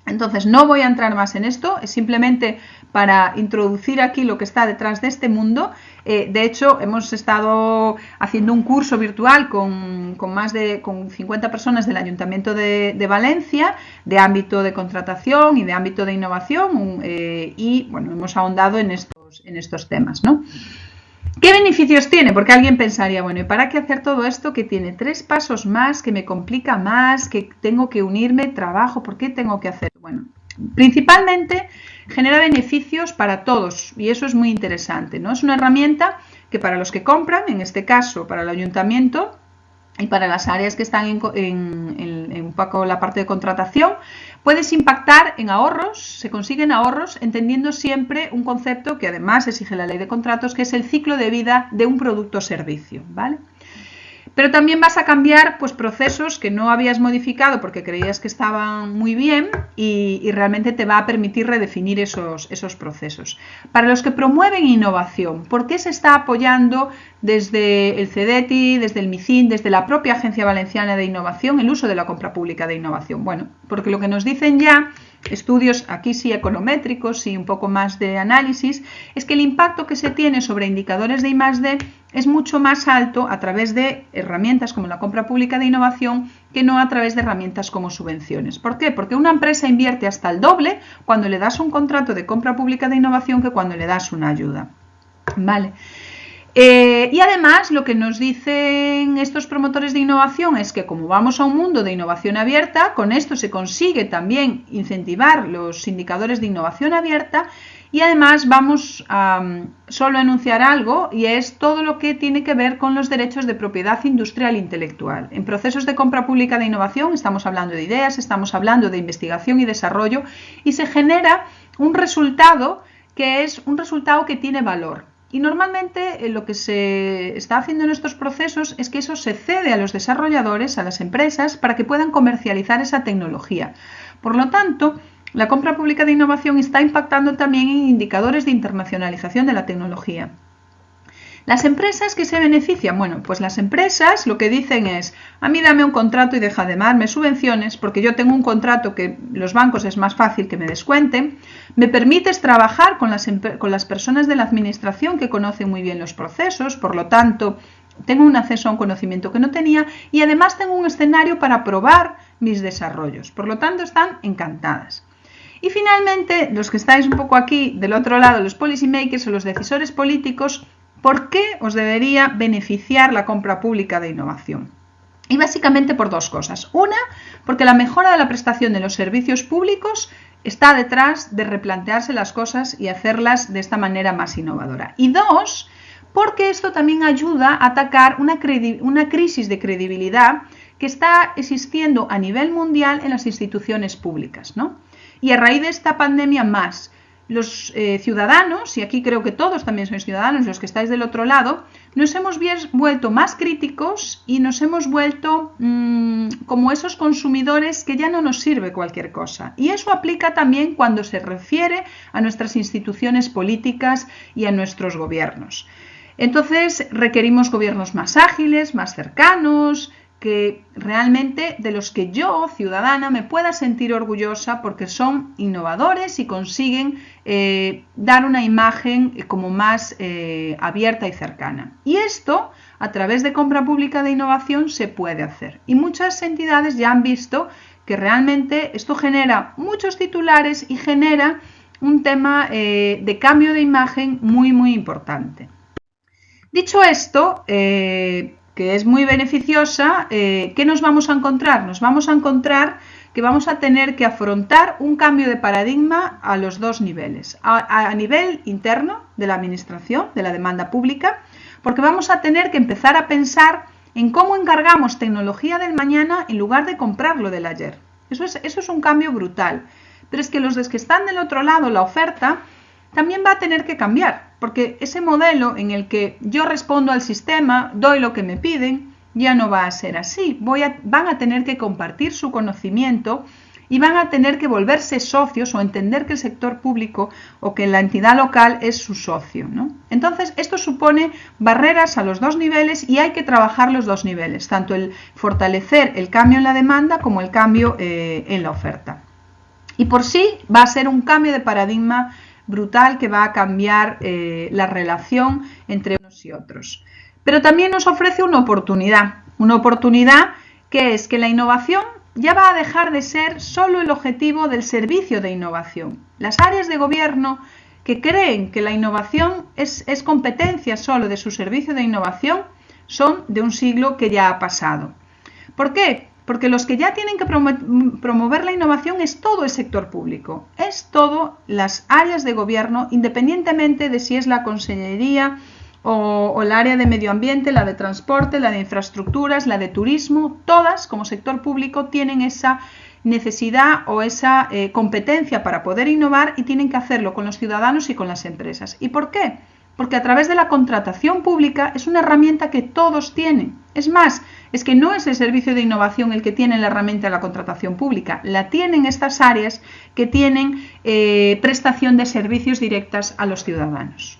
Entonces, no voy a entrar más en esto, es simplemente para introducir aquí lo que está detrás de este mundo. De hecho, hemos estado haciendo un curso virtual con 50 personas del Ayuntamiento de Valencia, de ámbito de contratación y de ámbito de innovación, y bueno, hemos ahondado en estos temas, ¿no? ¿Qué beneficios tiene? Porque alguien pensaría, bueno, ¿y para qué hacer todo esto que tiene 3 pasos más, que me complica más, que tengo que unirme, trabajo, ¿por qué tengo que hacer? Bueno, principalmente genera beneficios para todos y eso es muy interesante, ¿no? Es una herramienta que para los que compran, en este caso para el ayuntamiento y para las áreas que están en un poco la parte de contratación, puedes impactar en ahorros, se consiguen ahorros entendiendo siempre un concepto que además exige la ley de contratos, que es el ciclo de vida de un producto o servicio, ¿vale? Pero también vas a cambiar pues, procesos que no habías modificado porque creías que estaban muy bien y realmente te va a permitir redefinir esos procesos. Para los que promueven innovación, ¿por qué se está apoyando desde el CEDETI, desde el MICIN, desde la propia Agencia Valenciana de Innovación, el uso de la compra pública de innovación? Bueno, porque lo que nos dicen ya estudios aquí sí econométricos y un poco más de análisis, es que el impacto que se tiene sobre indicadores de I+D es mucho más alto a través de herramientas como la compra pública de innovación que no a través de herramientas como subvenciones. ¿Por qué? Porque una empresa invierte hasta el doble cuando le das un contrato de compra pública de innovación que cuando le das una ayuda. ¿Vale? Y además lo que nos dicen estos promotores de innovación es que como vamos a un mundo de innovación abierta, con esto se consigue también incentivar los indicadores de innovación abierta y además vamos a solo enunciar algo y es todo lo que tiene que ver con los derechos de propiedad industrial e intelectual. En procesos de compra pública de innovación estamos hablando de ideas, estamos hablando de investigación y desarrollo y se genera un resultado que es un resultado que tiene valor. Y normalmente lo que se está haciendo en estos procesos es que eso se cede a los desarrolladores, a las empresas, para que puedan comercializar esa tecnología. Por lo tanto, la compra pública de innovación está impactando también en indicadores de internacionalización de la tecnología. ¿Las empresas que se benefician? Bueno, pues las empresas lo que dicen es, a mí dame un contrato y deja de darme subvenciones porque yo tengo un contrato que los bancos es más fácil que me descuenten, me permites trabajar con las personas de la administración que conocen muy bien los procesos, por lo tanto tengo un acceso a un conocimiento que no tenía y además tengo un escenario para probar mis desarrollos, por lo tanto están encantadas. Y finalmente, los que estáis un poco aquí del otro lado, los policy makers o los decisores políticos, ¿por qué os debería beneficiar la compra pública de innovación? Y básicamente por 2 cosas. Una, porque la mejora de la prestación de los servicios públicos está detrás de replantearse las cosas y hacerlas de esta manera más innovadora. Y 2, porque esto también ayuda a atacar una crisis de credibilidad que está existiendo a nivel mundial en las instituciones públicas, ¿no? Y a raíz de esta pandemia más. los ciudadanos, y aquí creo que todos también sois ciudadanos, los que estáis del otro lado, nos hemos vuelto más críticos y nos hemos vuelto como esos consumidores que ya no nos sirve cualquier cosa. Y eso aplica también cuando se refiere a nuestras instituciones políticas y a nuestros gobiernos. Entonces requerimos gobiernos más ágiles, más cercanos, que realmente de los que yo, ciudadana, me pueda sentir orgullosa porque son innovadores y consiguen dar una imagen como más abierta y cercana. Y esto, a través de compra pública de innovación, se puede hacer. Y muchas entidades ya han visto que realmente esto genera muchos titulares y genera un tema de cambio de imagen muy, muy importante. Dicho esto, que es muy beneficiosa, ¿qué nos vamos a encontrar? Nos vamos a encontrar que vamos a tener que afrontar un cambio de paradigma a los dos niveles. A nivel interno de la administración, de la demanda pública, porque vamos a tener que empezar a pensar en cómo encargamos tecnología del mañana en lugar de comprarlo del ayer. Eso es un cambio brutal. Pero es que los que están del otro lado, la oferta, también va a tener que cambiar, porque ese modelo en el que yo respondo al sistema, doy lo que me piden, ya no va a ser así. Van a tener que compartir su conocimiento y van a tener que volverse socios o entender que el sector público o que la entidad local es su socio, ¿no? Entonces, esto supone barreras a los dos niveles y hay que trabajar los dos niveles, tanto el fortalecer el cambio en la demanda como el cambio en la oferta. Y por sí va a ser un cambio de paradigma brutal que va a cambiar la relación entre unos y otros. Pero también nos ofrece una oportunidad que es que la innovación ya va a dejar de ser solo el objetivo del servicio de innovación. Las áreas de gobierno que creen que la innovación es competencia solo de su servicio de innovación son de un siglo que ya ha pasado. ¿Por qué? Porque los que ya tienen que promover la innovación es todo el sector público, es todas las áreas de gobierno, independientemente de si es la consellería o el área de medio ambiente, la de transporte, la de infraestructuras, la de turismo, todas como sector público tienen esa necesidad o esa competencia para poder innovar y tienen que hacerlo con los ciudadanos y con las empresas. ¿Y por qué? Porque a través de la contratación pública es una herramienta que todos tienen. Es más, es que no es el servicio de innovación el que tiene la herramienta de la contratación pública, la tienen estas áreas que tienen prestación de servicios directas a los ciudadanos.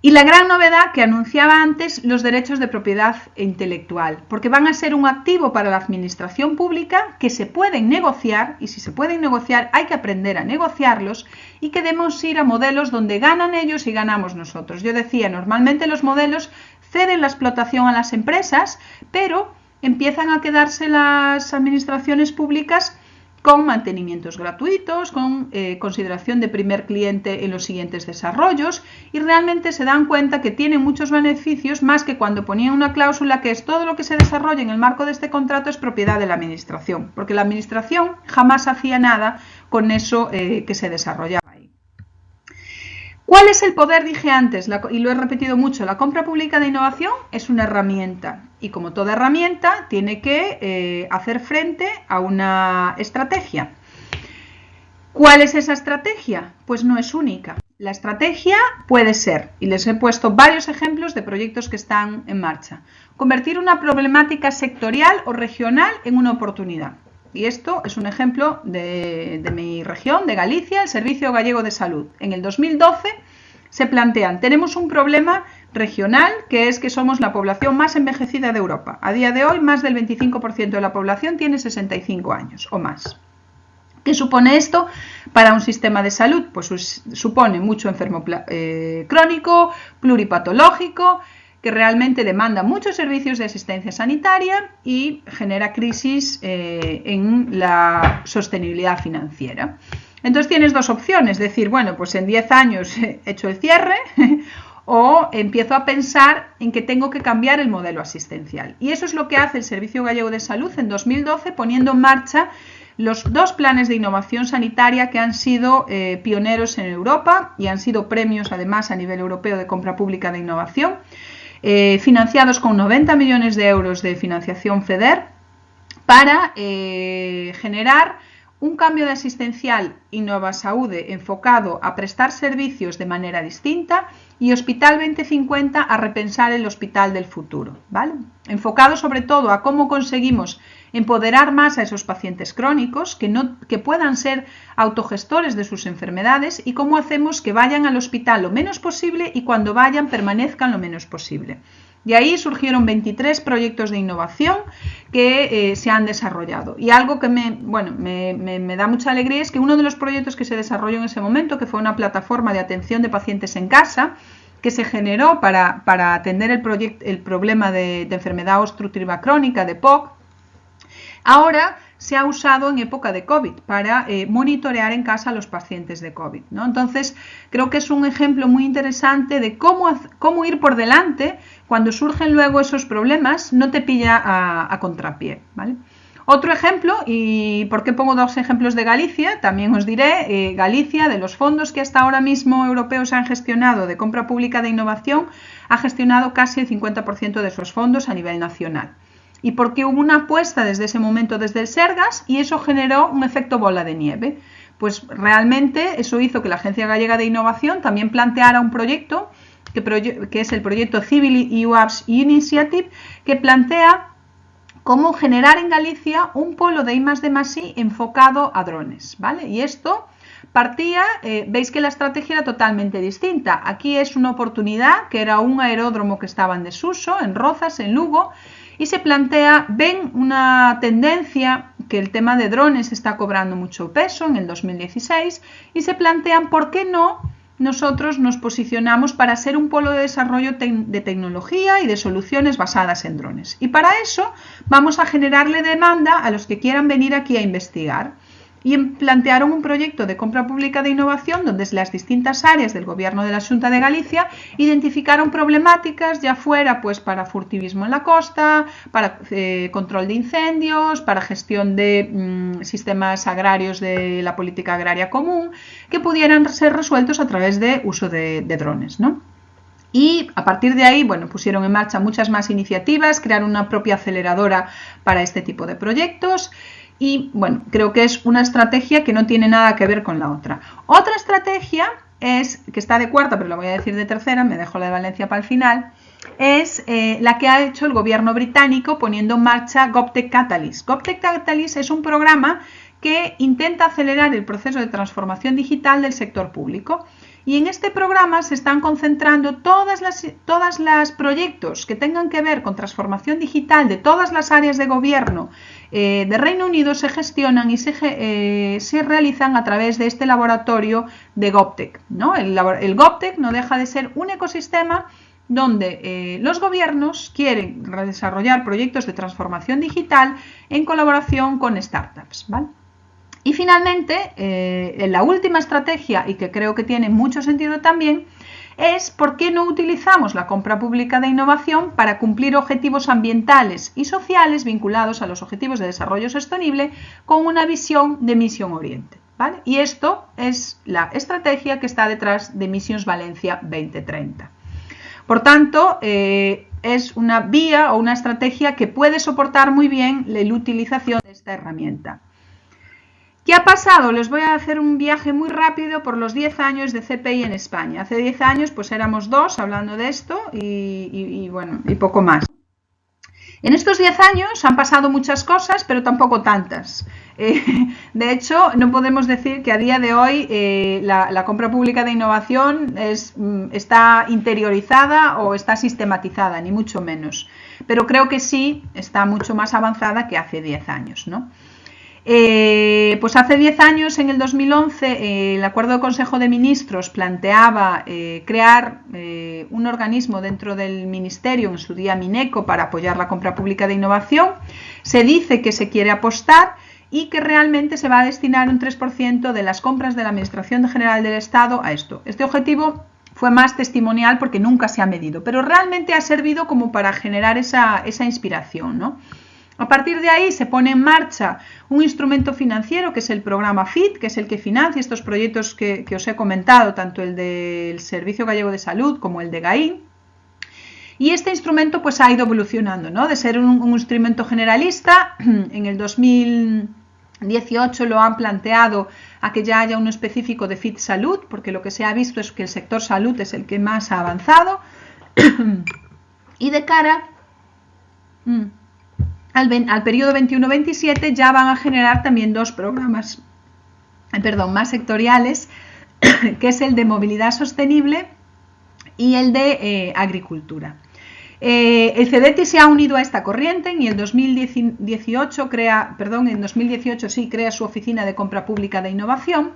Y la gran novedad que anunciaba antes, los derechos de propiedad intelectual, porque van a ser un activo para la administración pública que se pueden negociar, y si se pueden negociar hay que aprender a negociarlos, y que debemos ir a modelos donde ganan ellos y ganamos nosotros. Yo decía, normalmente los modelos ceden la explotación a las empresas, pero empiezan a quedarse las administraciones públicas con mantenimientos gratuitos, con consideración de primer cliente en los siguientes desarrollos y realmente se dan cuenta que tienen muchos beneficios más que cuando ponían una cláusula que es todo lo que se desarrolla en el marco de este contrato es propiedad de la administración, porque la administración jamás hacía nada con eso que se desarrollaba ahí. ¿Cuál es el poder? Dije antes, y lo he repetido mucho, la compra pública de innovación es una herramienta y como toda herramienta tiene que hacer frente a una estrategia. ¿Cuál es esa estrategia? Pues no es única. La estrategia puede ser, y les he puesto varios ejemplos de proyectos que están en marcha, convertir una problemática sectorial o regional en una oportunidad. Y esto es un ejemplo de mi región, de Galicia, el Servicio Gallego de Salud. En el 2012 se plantean, tenemos un problema regional que es que somos la población más envejecida de Europa. A día de hoy, más del 25% de la población tiene 65 años o más. ¿Qué supone esto para un sistema de salud? Pues supone mucho enfermo crónico, pluripatológico, que realmente demanda muchos servicios de asistencia sanitaria y genera crisis en la sostenibilidad financiera. Entonces tienes dos opciones, decir, bueno, pues en 10 años he hecho el cierre o empiezo a pensar en que tengo que cambiar el modelo asistencial. Y eso es lo que hace el Servicio Gallego de Salud en 2012, poniendo en marcha los dos planes de innovación sanitaria que han sido pioneros en Europa y han sido premios además a nivel europeo de compra pública de innovación, financiados con 90 millones de euros de financiación FEDER para generar un cambio de asistencial Innova Saúde enfocado a prestar servicios de manera distinta y Hospital 2050 a repensar el hospital del futuro, ¿vale? Enfocado sobre todo a cómo conseguimos empoderar más a esos pacientes crónicos que puedan ser autogestores de sus enfermedades y cómo hacemos que vayan al hospital lo menos posible y cuando vayan permanezcan lo menos posible. De ahí surgieron 23 proyectos de innovación que se han desarrollado. Y algo que me da mucha alegría es que uno de los proyectos que se desarrolló en ese momento, que fue una plataforma de atención de pacientes en casa, que se generó para atender el problema de enfermedad obstructiva crónica, de POC, ahora se ha usado en época de COVID para monitorear en casa a los pacientes de COVID, ¿no? Entonces, creo que es un ejemplo muy interesante de cómo ir por delante cuando surgen luego esos problemas, no te pilla a contrapié, ¿vale? Otro ejemplo, y ¿por qué pongo dos ejemplos de Galicia? También os diré, Galicia, de los fondos que hasta ahora mismo europeos han gestionado de compra pública de innovación, ha gestionado casi el 50% de esos fondos a nivel nacional. Y porque hubo una apuesta desde ese momento desde el Sergas y eso generó un efecto bola de nieve. Pues realmente eso hizo que la Agencia Gallega de Innovación también planteara un proyecto que es el proyecto Civil EU Apps Initiative, que plantea cómo generar en Galicia un polo de I+D+I enfocado a drones, ¿vale? Y esto partía, veis que la estrategia era totalmente distinta. Aquí es una oportunidad que era un aeródromo que estaba en desuso, en Rozas, en Lugo, y se plantea, ven una tendencia que el tema de drones está cobrando mucho peso en el 2016 y se plantean por qué no nosotros nos posicionamos para ser un polo de desarrollo de tecnología y de soluciones basadas en drones. Y para eso vamos a generarle demanda a los que quieran venir aquí a investigar. Y plantearon un proyecto de compra pública de innovación donde las distintas áreas del Gobierno de la Xunta de Galicia identificaron problemáticas, ya fuera pues para furtivismo en la costa, para control de incendios, para gestión de sistemas agrarios de la política agraria común, que pudieran ser resueltos a través de uso de drones, ¿no? Y a partir de ahí, bueno, pusieron en marcha muchas más iniciativas, crearon una propia aceleradora para este tipo de proyectos. Y bueno, creo que es una estrategia que no tiene nada que ver con la otra. Otra estrategia es, que está de cuarta, pero la voy a decir de tercera, me dejo la de Valencia para el final, es la que ha hecho el gobierno británico poniendo en marcha GovTech Catalyst. GovTech Catalyst es un programa que intenta acelerar el proceso de transformación digital del sector público. Y en este programa se están concentrando todas las proyectos que tengan que ver con transformación digital de todas las áreas de gobierno de Reino Unido se gestionan y se realizan a través de este laboratorio de GovTech, ¿no? El GovTech no deja de ser un ecosistema donde los gobiernos quieren desarrollar proyectos de transformación digital en colaboración con startups, ¿vale? Y finalmente, la última estrategia, y que creo que tiene mucho sentido también, es por qué no utilizamos la compra pública de innovación para cumplir objetivos ambientales y sociales vinculados a los objetivos de desarrollo sostenible con una visión de Misión Oriente, ¿vale? Y esto es la estrategia que está detrás de Missions Valencia 2030. Por tanto, es una vía o una estrategia que puede soportar muy bien la utilización de esta herramienta. ¿Qué ha pasado? Les voy a hacer un viaje muy rápido por los 10 años de CPI en España. Hace 10 años pues éramos dos hablando de esto y poco más. En estos 10 años han pasado muchas cosas, pero tampoco tantas. De hecho, no podemos decir que a día de hoy la compra pública de innovación está interiorizada o está sistematizada, ni mucho menos. Pero creo que sí está mucho más avanzada que hace 10 años, ¿no? Pues hace 10 años, en el 2011, el Acuerdo de Consejo de Ministros planteaba crear un organismo dentro del Ministerio, en su día Mineco, para apoyar la compra pública de innovación. Se dice que se quiere apostar y que realmente se va a destinar un 3% de las compras de la Administración General del Estado a esto. Este objetivo fue más testimonial porque nunca se ha medido, pero realmente ha servido como para generar esa inspiración, ¿no? A partir de ahí se pone en marcha un instrumento financiero que es el programa FIT, que es el que financia estos proyectos que os he comentado, tanto el del Servicio Gallego de Salud como el de GAIN. Y este instrumento pues ha ido evolucionando, ¿no? De ser un instrumento generalista, en el 18 lo han planteado a que ya haya uno específico de FIT Salud, porque lo que se ha visto es que el sector salud es el que más ha avanzado. Y de cara al periodo 21-27 ya van a generar también dos programas más sectoriales, que es el de movilidad sostenible y el de agricultura. El CEDETI se ha unido a esta corriente y en 2018 crea su oficina de compra pública de innovación,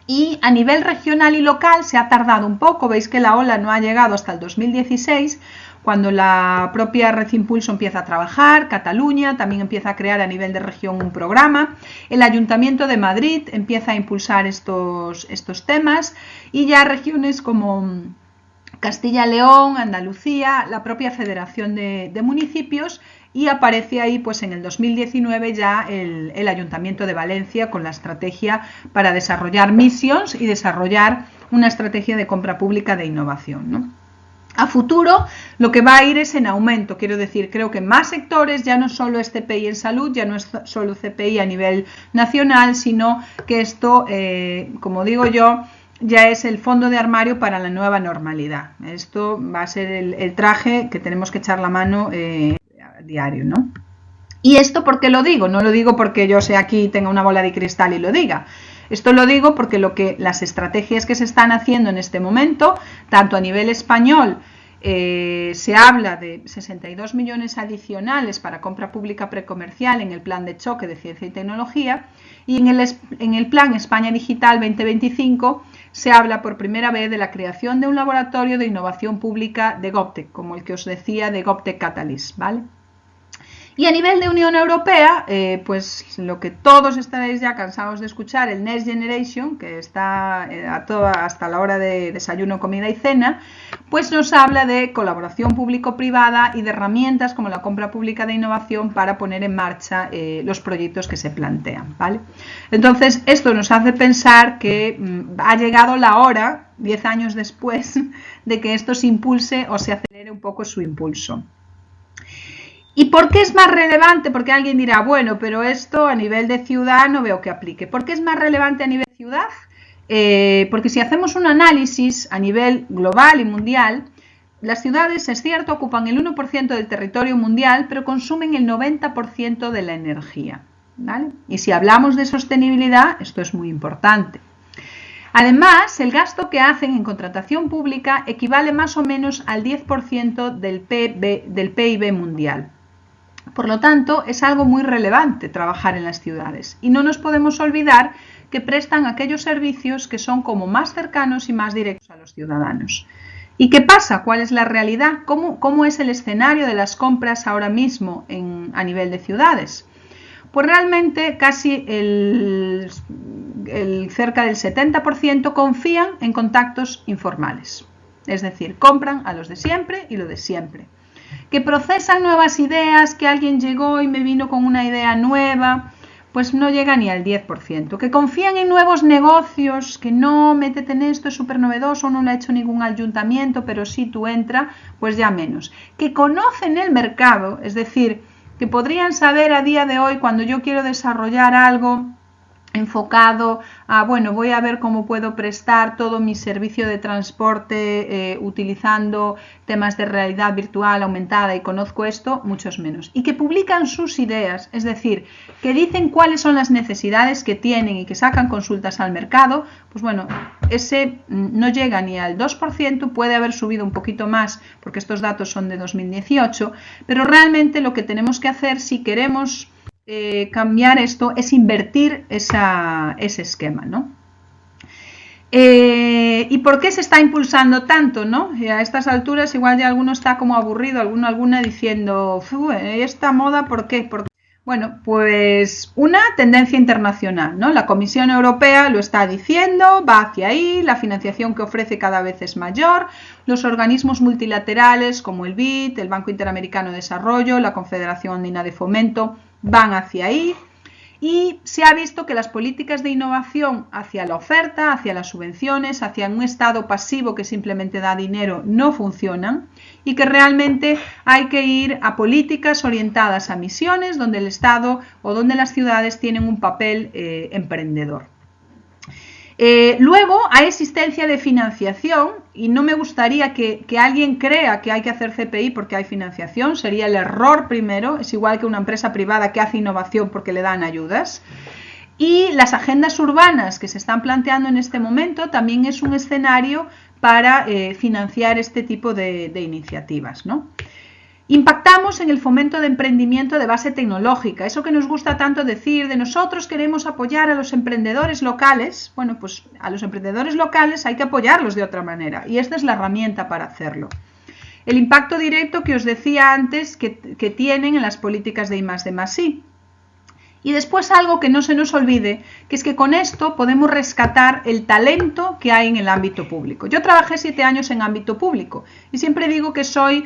y a nivel regional y local se ha tardado un poco. Veis que la ola no ha llegado hasta el 2016, cuando la propia Red Impulso empieza a trabajar. Cataluña también empieza a crear a nivel de región un programa, el Ayuntamiento de Madrid empieza a impulsar estos temas, y ya regiones como Castilla-León, Andalucía, la propia Federación de Municipios, y aparece ahí pues en el 2019 ya el Ayuntamiento de Valencia con la estrategia para desarrollar Missions y desarrollar una estrategia de compra pública de innovación, ¿no? A futuro lo que va a ir es en aumento, quiero decir, creo que más sectores, ya no solo es CPI en salud, ya no es solo CPI a nivel nacional, sino que esto, como digo yo, ya es el fondo de armario para la nueva normalidad. Esto va a ser el traje que tenemos que echar la mano a diario, ¿no? ¿Y esto por qué lo digo? No lo digo porque yo sea aquí, tenga una bola de cristal y lo diga. Esto lo digo porque las estrategias que se están haciendo en este momento, tanto a nivel español, se habla de 62 millones adicionales para compra pública precomercial en el plan de choque de ciencia y tecnología, y en el plan España Digital 2025 se habla por primera vez de la creación de un laboratorio de innovación pública de GovTech, como el que os decía de GovTech Catalyst, ¿vale? Y a nivel de Unión Europea, pues lo que todos estaréis ya cansados de escuchar, el Next Generation, que está hasta la hora de desayuno, comida y cena, pues nos habla de colaboración público-privada y de herramientas como la compra pública de innovación para poner en marcha los proyectos que se plantean, ¿vale? Entonces, esto nos hace pensar que ha llegado la hora, 10 años después, de que esto se impulse o se acelere un poco su impulso. ¿Y por qué es más relevante? Porque alguien dirá, bueno, pero esto a nivel de ciudad no veo que aplique. ¿Por qué es más relevante a nivel de ciudad? Porque si hacemos un análisis a nivel global y mundial, las ciudades, es cierto, ocupan el 1% del territorio mundial, pero consumen el 90% de la energía, ¿vale? Y si hablamos de sostenibilidad, esto es muy importante. Además, el gasto que hacen en contratación pública equivale más o menos al 10% del PIB mundial. Por lo tanto, es algo muy relevante trabajar en las ciudades, y no nos podemos olvidar que prestan aquellos servicios que son como más cercanos y más directos a los ciudadanos. ¿Y qué pasa? ¿Cuál es la realidad? ¿Cómo es el escenario de las compras ahora mismo a nivel de ciudades? Pues realmente casi cerca del 70% confían en contactos informales, es decir, compran a los de siempre y lo de siempre. Que procesan nuevas ideas, que alguien llegó y me vino con una idea nueva, pues no llega ni al 10%. Que confían en nuevos negocios, que no, métete en esto, es súper novedoso, no lo ha hecho ningún ayuntamiento, pero sí tú entra, pues ya menos. Que conocen el mercado, es decir, que podrían saber a día de hoy, cuando yo quiero desarrollar algo enfocado a, bueno, voy a ver cómo puedo prestar todo mi servicio de transporte utilizando temas de realidad virtual aumentada y conozco esto, muchos menos. Y que publican sus ideas, es decir, que dicen cuáles son las necesidades que tienen y que sacan consultas al mercado, pues bueno, ese no llega ni al 2%, puede haber subido un poquito más porque estos datos son de 2018, pero realmente lo que tenemos que hacer si queremos cambiar esto es invertir ese esquema, ¿no? ¿Y por qué se está impulsando tanto, no? A estas alturas igual ya alguno está como aburrido, alguna diciendo, esta moda, ¿por qué? Bueno, pues una tendencia internacional, ¿no? La Comisión Europea lo está diciendo, va hacia ahí, la financiación que ofrece cada vez es mayor, los organismos multilaterales como el BID, el Banco Interamericano de Desarrollo, la Confederación Andina de Fomento, van hacia ahí, y se ha visto que las políticas de innovación hacia la oferta, hacia las subvenciones, hacia un Estado pasivo que simplemente da dinero no funcionan y que realmente hay que ir a políticas orientadas a misiones donde el Estado o donde las ciudades tienen un papel emprendedor. Luego hay existencia de financiación y no me gustaría que alguien crea que hay que hacer CPI porque hay financiación, sería el error primero, es igual que una empresa privada que hace innovación porque le dan ayudas. Y las agendas urbanas que se están planteando en este momento también es un escenario para financiar este tipo de iniciativas, ¿no? Impactamos en el fomento de emprendimiento de base tecnológica, eso que nos gusta tanto decir de nosotros queremos apoyar a los emprendedores locales. Bueno, pues a los emprendedores locales hay que apoyarlos de otra manera y esta es la herramienta para hacerlo. El impacto directo que os decía antes que tienen en las políticas de I+D+I. Y después algo que no se nos olvide, que es que con esto podemos rescatar el talento que hay en el ámbito público. Yo trabajé 7 años en ámbito público y siempre digo que soy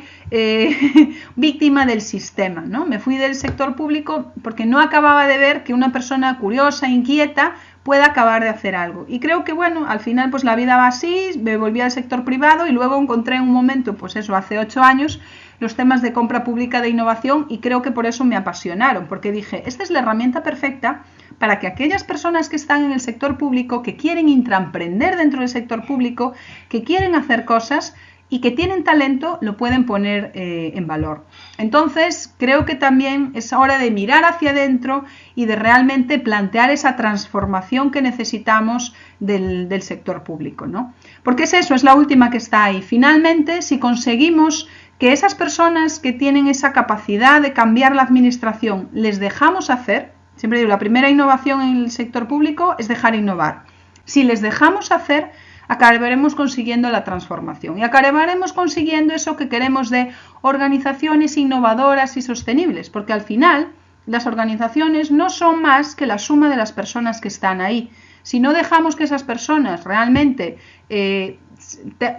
víctima del sistema, ¿no? Me fui del sector público porque no acababa de ver que una persona curiosa, inquieta, pueda acabar de hacer algo. Y creo que, bueno, al final pues la vida va así, me volví al sector privado y luego encontré en un momento, pues eso, hace 8 años, los temas de compra pública de innovación y creo que por eso me apasionaron, porque dije, esta es la herramienta perfecta para que aquellas personas que están en el sector público, que quieren intraemprender dentro del sector público, que quieren hacer cosas y que tienen talento, lo pueden poner en valor. Entonces, creo que también es hora de mirar hacia adentro y de realmente plantear esa transformación que necesitamos del sector público, ¿no? Porque es eso, es la última que está ahí. Finalmente, si conseguimos que esas personas que tienen esa capacidad de cambiar la administración les dejamos hacer, siempre digo, la primera innovación en el sector público es dejar innovar. Si les dejamos hacer, acabaremos consiguiendo la transformación y acabaremos consiguiendo eso que queremos de organizaciones innovadoras y sostenibles, porque al final las organizaciones no son más que la suma de las personas que están ahí. Si no dejamos que esas personas realmente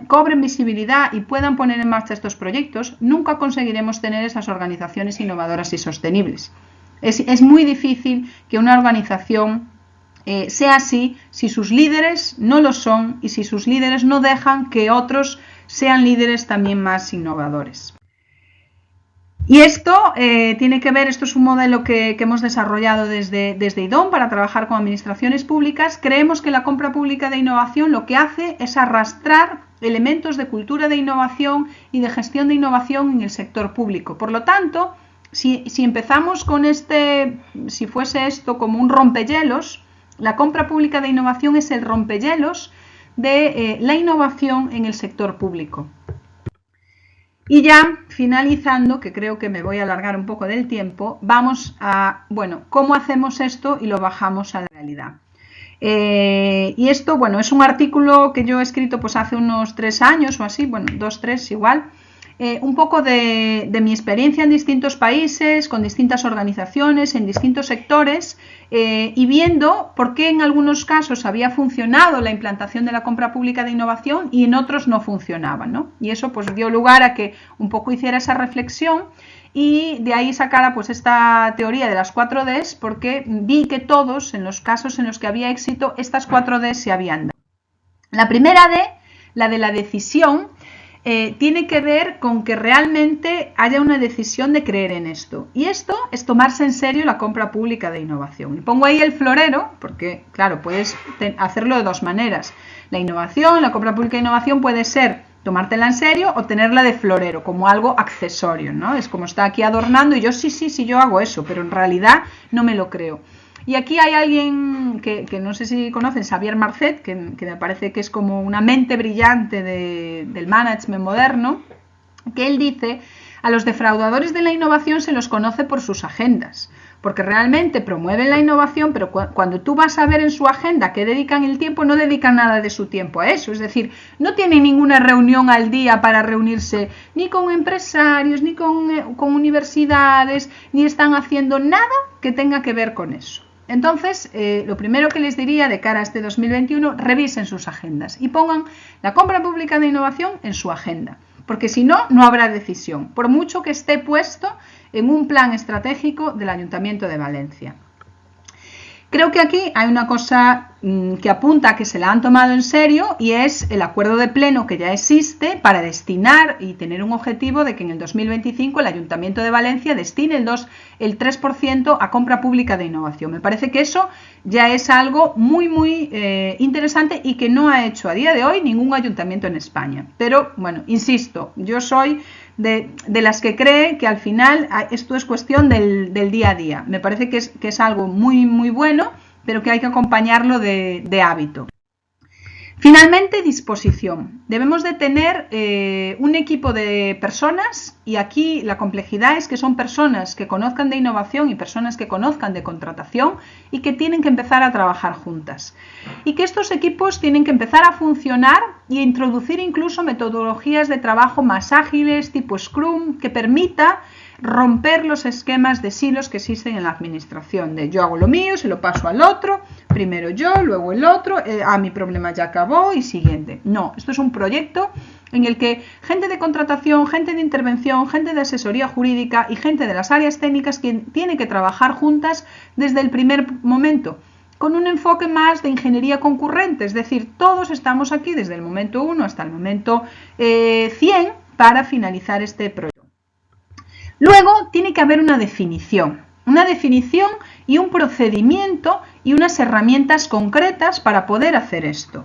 cobren visibilidad y puedan poner en marcha estos proyectos, nunca conseguiremos tener esas organizaciones innovadoras y sostenibles. Es muy difícil que una organización sea así si sus líderes no lo son y si sus líderes no dejan que otros sean líderes también más innovadores. Y esto tiene que ver, esto es un modelo que hemos desarrollado desde IDOM para trabajar con administraciones públicas. Creemos que la compra pública de innovación lo que hace es arrastrar elementos de cultura de innovación y de gestión de innovación en el sector público. Por lo tanto, si empezamos con si fuese esto como un rompehielos, la compra pública de innovación es el rompehielos de la innovación en el sector público. Y ya finalizando, que creo que me voy a alargar un poco del tiempo, vamos a, bueno, ¿cómo hacemos esto y lo bajamos a la realidad? Y esto, bueno, es un artículo que yo he escrito pues hace unos 3 años o así, bueno, 2, 3 igual, un poco de mi experiencia en distintos países, con distintas organizaciones, en distintos sectores, y viendo por qué en algunos casos había funcionado la implantación de la compra pública de innovación y en otros no funcionaba, ¿no? Y eso pues dio lugar a que un poco hiciera esa reflexión y de ahí sacara pues esta teoría de las 4 Ds, porque vi que todos, en los casos en los que había éxito, estas 4 Ds se habían dado. La primera D, la de la decisión, tiene que ver con que realmente haya una decisión de creer en esto. Y esto es tomarse en serio la compra pública de innovación. Y pongo ahí el florero, porque claro, puedes hacerlo de 2 maneras. La innovación, la compra pública de innovación puede ser tomártela en serio o tenerla de florero, como algo accesorio, ¿no? Es como está aquí adornando y yo sí, yo hago eso, pero en realidad no me lo creo. Y aquí hay alguien que no sé si conocen, Xavier Marcet, que me parece que es como una mente brillante del management moderno, que él dice, a los defraudadores de la innovación se los conoce por sus agendas, porque realmente promueven la innovación, pero cuando tú vas a ver en su agenda qué dedican el tiempo, no dedican nada de su tiempo a eso, es decir, no tienen ninguna reunión al día para reunirse ni con empresarios, ni con universidades, ni están haciendo nada que tenga que ver con eso. Entonces, lo primero que les diría de cara a este 2021, revisen sus agendas y pongan la compra pública de innovación en su agenda, porque si no, no habrá decisión, por mucho que esté puesto en un plan estratégico del Ayuntamiento de Valencia. Creo que aquí hay una cosa que apunta a que se la han tomado en serio y es el acuerdo de pleno que ya existe para destinar y tener un objetivo de que en el 2025 el Ayuntamiento de Valencia destine el 3% a compra pública de innovación. Me parece que eso ya es algo muy interesante y que no ha hecho a día de hoy ningún ayuntamiento en España. Pero bueno, insisto, yo soy de las que cree que al final esto es cuestión del día a día. Me parece que es algo muy bueno, pero que hay que acompañarlo de hábito. Finalmente, disposición. Debemos de tener un equipo de personas y aquí la complejidad es que son personas que conozcan de innovación y personas que conozcan de contratación y que tienen que empezar a trabajar juntas. Y que estos equipos tienen que empezar a funcionar y a introducir incluso metodologías de trabajo más ágiles, tipo Scrum, que permita romper los esquemas de silos que existen en la administración, de yo hago lo mío, se lo paso al otro, primero yo, luego el otro, mi problema ya acabó y siguiente. No, esto es un proyecto en el que gente de contratación, gente de intervención, gente de asesoría jurídica y gente de las áreas técnicas que tiene que trabajar juntas desde el primer momento, con un enfoque más de ingeniería concurrente, es decir, todos estamos aquí desde el momento 1 hasta el momento 100 para finalizar este proyecto. Luego tiene que haber una definición y un procedimiento y unas herramientas concretas para poder hacer esto,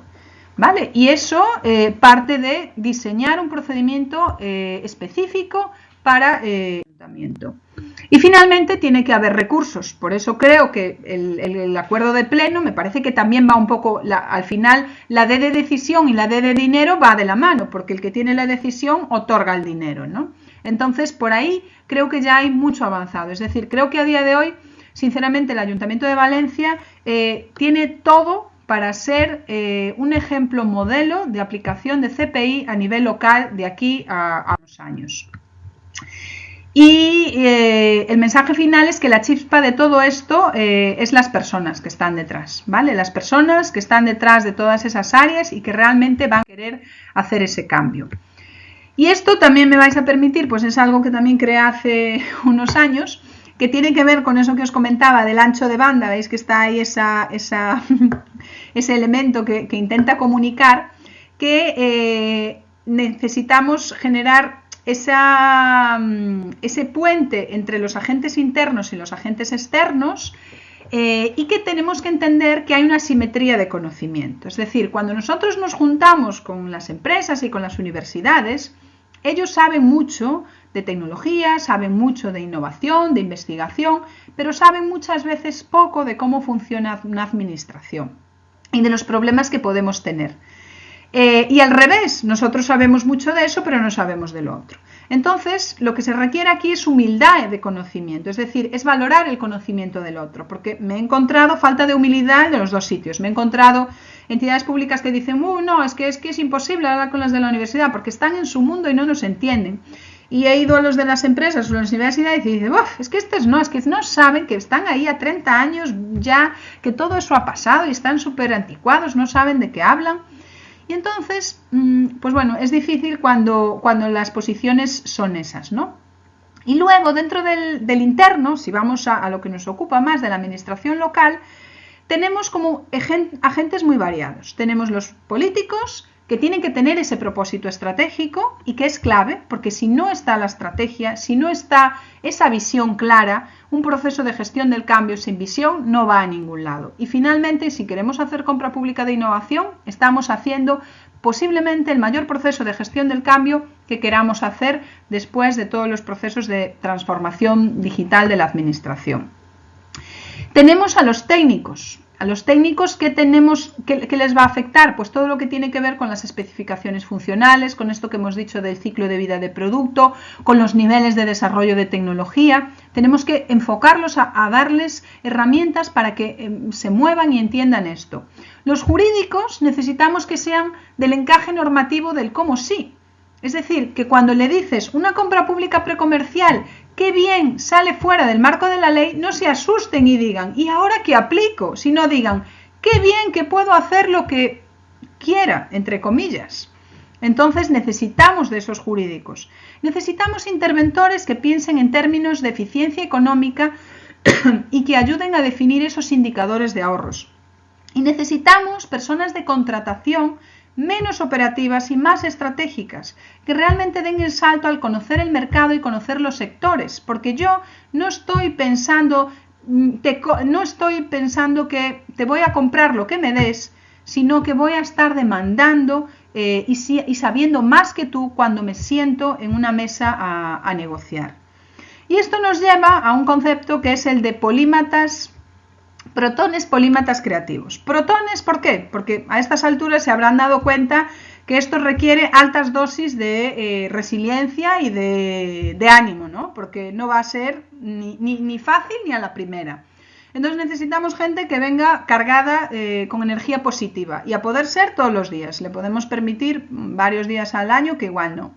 ¿vale? Y eso parte de diseñar un procedimiento específico para el ayuntamiento. Y finalmente tiene que haber recursos, por eso creo que el acuerdo de pleno me parece que también va un poco, al final la D de decisión y la D de dinero va de la mano, porque el que tiene la decisión otorga el dinero, ¿no? Entonces, por ahí creo que ya hay mucho avanzado. Es decir, creo que a día de hoy, sinceramente, el Ayuntamiento de Valencia tiene todo para ser un ejemplo modelo de aplicación de CPI a nivel local de aquí a unos años. Y el mensaje final es que la chispa de todo esto es las personas que están detrás, ¿vale? Las personas que están detrás de todas esas áreas y que realmente van a querer hacer ese cambio. Y esto también me vais a permitir, pues es algo que también creé hace unos años, que tiene que ver con eso que os comentaba del ancho de banda, veis que está ahí ese elemento que intenta comunicar, que necesitamos generar ese puente entre los agentes internos y los agentes externos y que tenemos que entender que hay una simetría de conocimiento. Es decir, cuando nosotros nos juntamos con las empresas y con las universidades, ellos saben mucho de tecnología, saben mucho de innovación, de investigación, pero saben muchas veces poco de cómo funciona una administración y de los problemas que podemos tener. Y al revés, nosotros sabemos mucho de eso, pero no sabemos de lo otro. Entonces, lo que se requiere aquí es humildad de conocimiento, es decir, es valorar el conocimiento del otro, porque me he encontrado falta de humildad de los dos sitios. Me he encontrado entidades públicas que dicen, no, es que es imposible hablar con las de la universidad porque están en su mundo y no nos entienden. Y he ido a los de las empresas o las universidades y dicen, es que estos no, es que no saben que están ahí a 30 años ya, que todo eso ha pasado y están súper anticuados, no saben de qué hablan. Y entonces, pues bueno, es difícil cuando las posiciones son esas, ¿no? Y luego, dentro del interno, si vamos a lo que nos ocupa más de la administración local, tenemos como agentes muy variados. Tenemos los políticos, que tienen que tener ese propósito estratégico y que es clave, porque si no está la estrategia, si no está esa visión clara, un proceso de gestión del cambio sin visión no va a ningún lado. Y finalmente, si queremos hacer compra pública de innovación, estamos haciendo posiblemente el mayor proceso de gestión del cambio que queramos hacer después de todos los procesos de transformación digital de la administración. Tenemos a los técnicos. A los técnicos, ¿qué les va a afectar? Pues todo lo que tiene que ver con las especificaciones funcionales, con esto que hemos dicho del ciclo de vida de producto, con los niveles de desarrollo de tecnología. Tenemos que enfocarlos a darles herramientas para que se muevan y entiendan esto. Los jurídicos necesitamos que sean del encaje normativo del cómo sí. Es decir, que cuando le dices una compra pública precomercial, qué bien, sale fuera del marco de la ley, no se asusten y digan, ¿y ahora qué aplico? Sino digan, qué bien que puedo hacer lo que quiera, entre comillas. Entonces necesitamos de esos jurídicos. Necesitamos interventores que piensen en términos de eficiencia económica y que ayuden a definir esos indicadores de ahorros. Y necesitamos personas de contratación menos operativas y más estratégicas, que realmente den el salto al conocer el mercado y conocer los sectores, porque yo no estoy pensando que te voy a comprar lo que me des, sino que voy a estar demandando y sabiendo más que tú cuando me siento en una mesa a negociar. Y esto nos lleva a un concepto que es el de protones polímatas creativos. Protones, ¿por qué? Porque a estas alturas se habrán dado cuenta que esto requiere altas dosis de resiliencia y de ánimo, ¿no? Porque no va a ser ni fácil ni a la primera. Entonces necesitamos gente que venga cargada con energía positiva y a poder ser todos los días. Le podemos permitir varios días al año que igual no.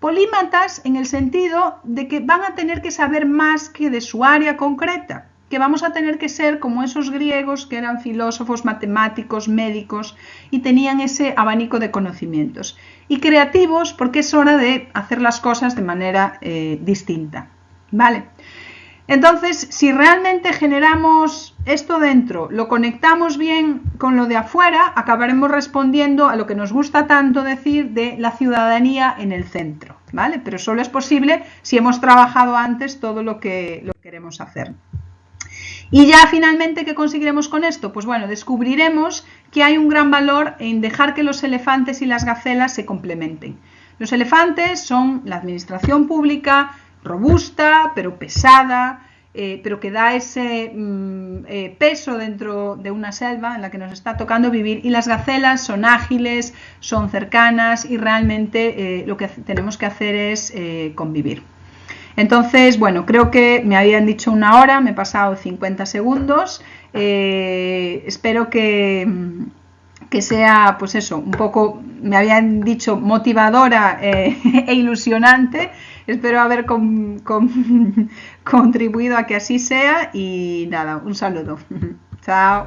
Polímatas en el sentido de que van a tener que saber más que de su área concreta, que vamos a tener que ser como esos griegos que eran filósofos, matemáticos, médicos y tenían ese abanico de conocimientos. Y creativos porque es hora de hacer las cosas de manera distinta, ¿vale? Entonces, si realmente generamos esto dentro, lo conectamos bien con lo de afuera, acabaremos respondiendo a lo que nos gusta tanto decir de la ciudadanía en el centro, ¿vale? Pero solo es posible si hemos trabajado antes todo lo que queremos hacer. Y ya finalmente, ¿qué conseguiremos con esto? Pues bueno, descubriremos que hay un gran valor en dejar que los elefantes y las gacelas se complementen. Los elefantes son la administración pública, robusta, pero pesada, pero que da ese peso dentro de una selva en la que nos está tocando vivir, y las gacelas son ágiles, son cercanas y realmente lo que tenemos que hacer es convivir. Entonces, bueno, creo que me habían dicho 1 hora, me he pasado 50 segundos, espero que sea, pues eso, un poco, me habían dicho motivadora e ilusionante. Espero haber contribuido a que así sea y nada, un saludo. Chao.